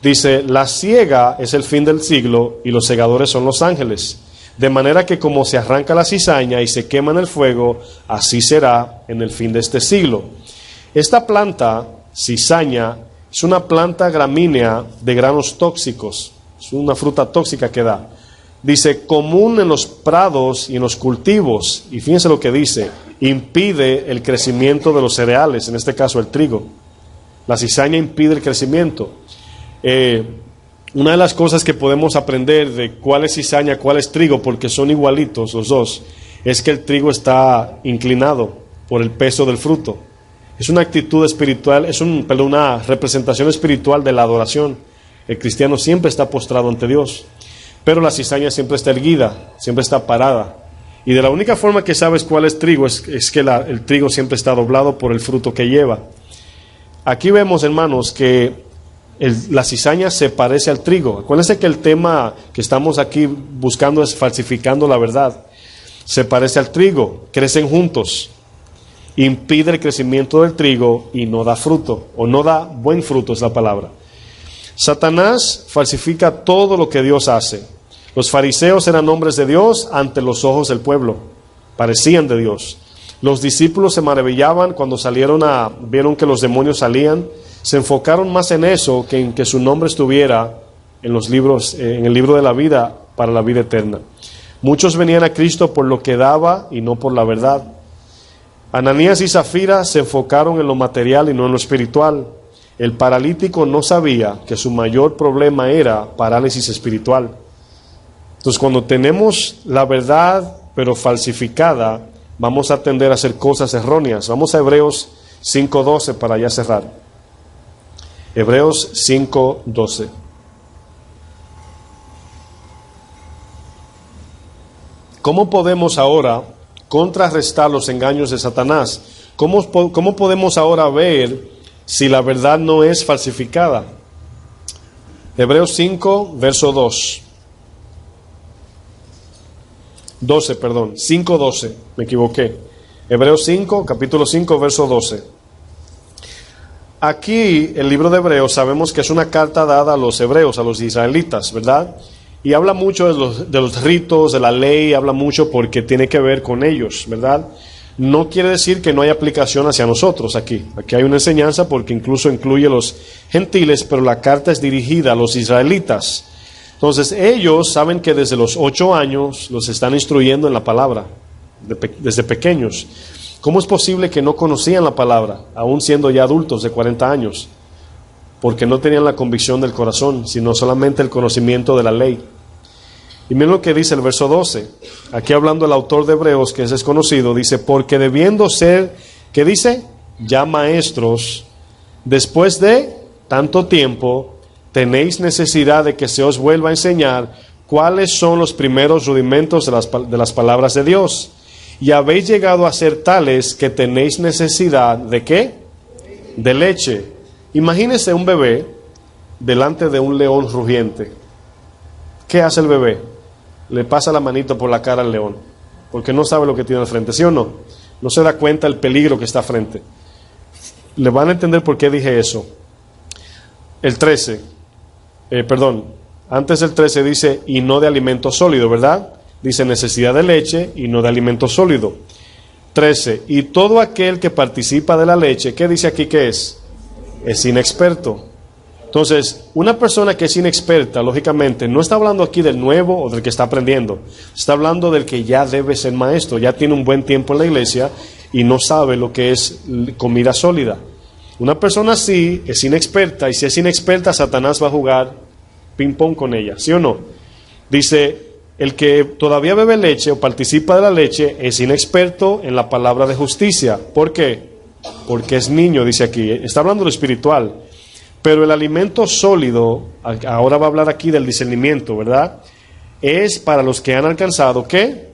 Dice, la siega es el fin del siglo y los segadores son los ángeles. De manera que como se arranca la cizaña y se quema en el fuego, así será en el fin de este siglo. Esta planta, cizaña, es una planta gramínea de granos tóxicos. Es una fruta tóxica que da. Dice, común en los prados y en los cultivos. Y fíjense lo que dice, impide el crecimiento de los cereales, en este caso el trigo. La cizaña impide el crecimiento. Una de las cosas que podemos aprender de cuál es cizaña, cuál es trigo, porque son igualitos los dos, es que el trigo está inclinado por el peso del fruto. Es una actitud espiritual, una representación espiritual de la adoración. El cristiano siempre está postrado ante Dios, pero la cizaña siempre está erguida, siempre está parada. Y de la única forma que sabes cuál es trigo es que el trigo siempre está doblado por el fruto que lleva. Aquí vemos, hermanos, que la cizaña se parece al trigo. Acuérdense que el tema que estamos aquí buscando es falsificando la verdad. Se parece al trigo, crecen juntos, impide el crecimiento del trigo y no da fruto, o no da buen fruto es la palabra. Satanás falsifica todo lo que Dios hace. Los fariseos eran hombres de Dios ante los ojos del pueblo, parecían de Dios. Los discípulos se maravillaban cuando vieron que los demonios salían. Se enfocaron más en eso que en que su nombre estuviera en los libros, en el libro de la vida para la vida eterna. Muchos venían a Cristo por lo que daba y no por la verdad. Ananías y Zafira se enfocaron en lo material y no en lo espiritual. El paralítico no sabía que su mayor problema era parálisis espiritual. Entonces, cuando tenemos la verdad pero falsificada, vamos a tender a hacer cosas erróneas. Vamos a Hebreos 5:12 para ya cerrar. Hebreos 5:12. ¿Cómo podemos ahora contrarrestar los engaños de Satanás? ¿Cómo podemos ahora ver si la verdad no es falsificada? Hebreos 5, verso 2. 5:12, me equivoqué. Hebreos 5, capítulo 5, verso 12. Aquí, el libro de Hebreos, sabemos que es una carta dada a los hebreos, a los israelitas, ¿verdad? Y habla mucho de los ritos, de la ley, habla mucho porque tiene que ver con ellos, ¿verdad? No quiere decir que no hay aplicación hacia nosotros aquí. Aquí hay una enseñanza porque incluso incluye a los gentiles, pero la carta es dirigida a los israelitas. Entonces, ellos saben que desde los 8 años los están instruyendo en la palabra, desde pequeños. ¿Cómo es posible que no conocían la palabra, aún siendo ya adultos de 40 años? Porque no tenían la convicción del corazón, sino solamente el conocimiento de la ley. Y miren lo que dice el verso 12. Aquí hablando el autor de Hebreos, que es desconocido, dice, porque debiendo ser, ¿qué dice? Ya maestros, después de tanto tiempo, tenéis necesidad de que se os vuelva a enseñar cuáles son los primeros rudimentos de las palabras de Dios. Y habéis llegado a ser tales que tenéis necesidad ¿de qué? De leche. Imagínese un bebé delante de un león rugiente. ¿Qué hace el bebé? Le pasa la manito por la cara al león, porque no sabe lo que tiene al frente, ¿sí o no? No se da cuenta del peligro que está al frente. Le van a entender por qué dije eso. El 13, antes del 13 dice, y no de alimento sólido, ¿verdad? Dice necesidad de leche y no de alimento sólido. 13, y todo aquel que participa de la leche, ¿qué dice aquí que es? Es inexperto. Entonces, una persona que es inexperta, lógicamente, no está hablando aquí del nuevo o del que está aprendiendo. Está hablando del que ya debe ser maestro, ya tiene un buen tiempo en la iglesia y no sabe lo que es comida sólida. Una persona así es inexperta, y si es inexperta, Satanás va a jugar ping-pong con ella, ¿sí o no? Dice, el que todavía bebe leche o participa de la leche es inexperto en la palabra de justicia. ¿Por qué? Porque es niño, dice aquí. Está hablando de lo espiritual. Pero el alimento sólido, ahora va a hablar aquí del discernimiento, ¿verdad? Es para los que han alcanzado, ¿qué?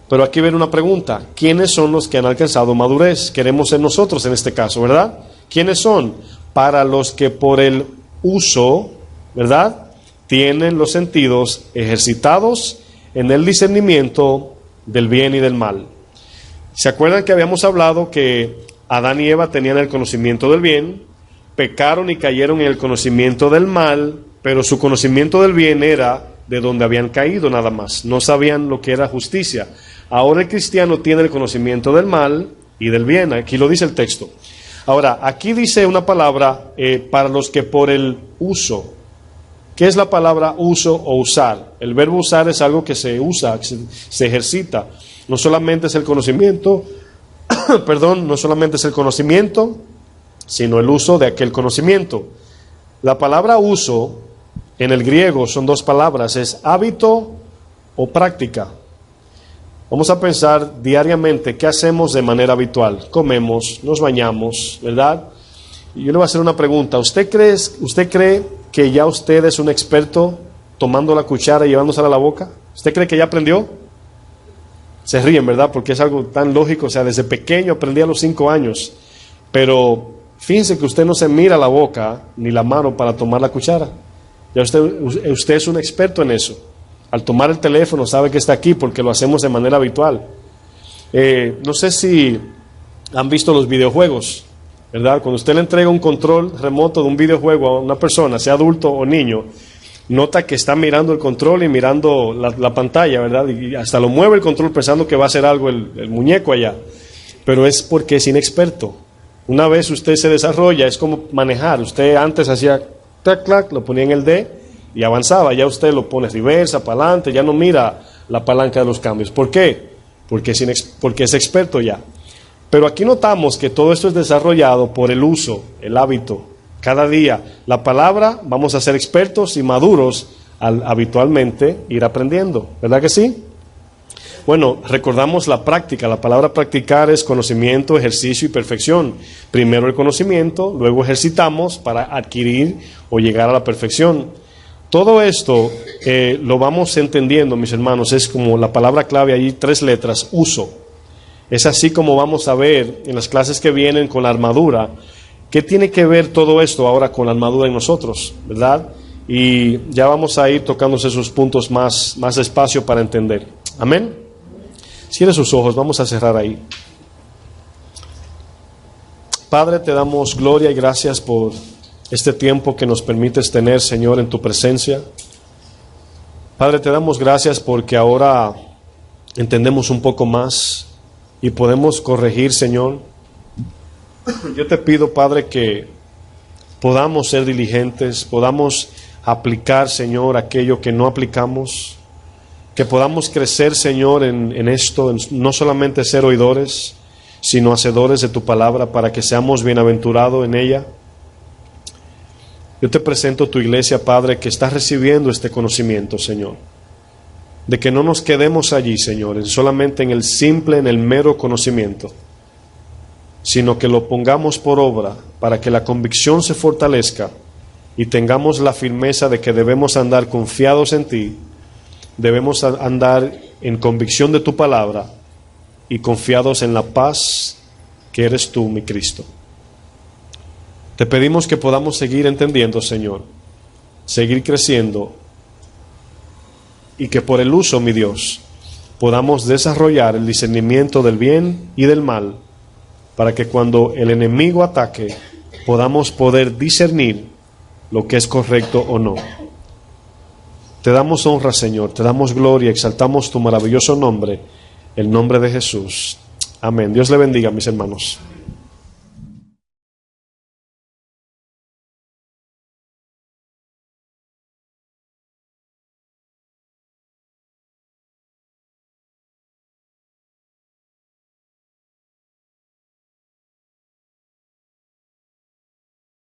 Pero aquí viene una pregunta. ¿Quiénes son los que han alcanzado madurez? Queremos ser nosotros en este caso, ¿verdad? ¿Quiénes son? Para los que por el uso, ¿verdad?, tienen los sentidos ejercitados en el discernimiento del bien y del mal. ¿Se acuerdan que habíamos hablado que Adán y Eva tenían el conocimiento del bien, pecaron y cayeron en el conocimiento del mal, pero su conocimiento del bien era de donde habían caído nada más, no sabían lo que era justicia? Ahora el cristiano tiene el conocimiento del mal y del bien, aquí lo dice el texto. Ahora, aquí dice una palabra, para los que por el uso. ¿Qué es la palabra uso o usar? El verbo usar es algo que se usa, que se ejercita. No solamente es el conocimiento, no solamente es el conocimiento, sino el uso de aquel conocimiento. La palabra uso en el griego son dos palabras, es hábito o práctica. Vamos a pensar diariamente qué hacemos de manera habitual. Comemos, nos bañamos, ¿verdad? Y yo le voy a hacer una pregunta. ¿Usted cree que ya usted es un experto tomando la cuchara y llevándosela a la boca? ¿Usted cree que ya aprendió? Se ríen, ¿verdad? Porque es algo tan lógico. O sea, desde pequeño aprendí a los 5 años. Pero fíjense que usted no se mira la boca ni la mano para tomar la cuchara. Ya usted es un experto en eso. Al tomar el teléfono sabe que está aquí porque lo hacemos de manera habitual. No sé si han visto los videojuegos, ¿verdad? Cuando usted le entrega un control remoto de un videojuego a una persona, sea adulto o niño, nota que está mirando el control y mirando la pantalla, ¿verdad? Y hasta lo mueve el control pensando que va a hacer algo el muñeco allá. Pero es porque es inexperto. Una vez usted se desarrolla, es como manejar. Usted antes hacía clac, clac, lo ponía en el D y avanzaba. Ya usted lo pone reversa, para adelante, ya no mira la palanca de los cambios. ¿Por qué? Porque es experto ya. Pero aquí notamos que todo esto es desarrollado por el uso, el hábito. Cada día, la palabra, vamos a ser expertos y maduros al habitualmente ir aprendiendo. ¿Verdad que sí? Bueno, recordamos la práctica. La palabra practicar es conocimiento, ejercicio y perfección. Primero el conocimiento, luego ejercitamos para adquirir o llegar a la perfección. Todo esto lo vamos entendiendo, mis hermanos. Es como la palabra clave allí, 3 letras, uso. Es así como vamos a ver en las clases que vienen con la armadura. ¿Qué tiene que ver todo esto ahora con la armadura en nosotros? ¿Verdad? Y ya vamos a ir tocándose esos puntos más despacio para entender. Amén. Cierre sus ojos, vamos a cerrar ahí. Padre, te damos gloria y gracias por este tiempo que nos permites tener, Señor, en tu presencia. Padre, te damos gracias porque ahora entendemos un poco más y podemos corregir, Señor. Yo te pido, Padre, que podamos ser diligentes, podamos aplicar, Señor, aquello que no aplicamos, que podamos crecer, Señor, en esto, en no solamente ser oidores, sino hacedores de tu palabra, para que seamos bienaventurados en ella. Yo te presento tu iglesia, Padre, que está recibiendo este conocimiento, Señor, de que no nos quedemos allí, Señor, solamente en el mero conocimiento, sino que lo pongamos por obra para que la convicción se fortalezca y tengamos la firmeza de que debemos andar confiados en ti, debemos andar en convicción de tu palabra y confiados en la paz que eres tú, mi Cristo. Te pedimos que podamos seguir entendiendo, Señor, seguir creciendo y que por el uso, mi Dios, podamos desarrollar el discernimiento del bien y del mal, para que cuando el enemigo ataque podamos poder discernir lo que es correcto o no. Te damos honra, Señor, te damos gloria, exaltamos tu maravilloso nombre, el nombre de Jesús. Amén. Dios le bendiga, mis hermanos.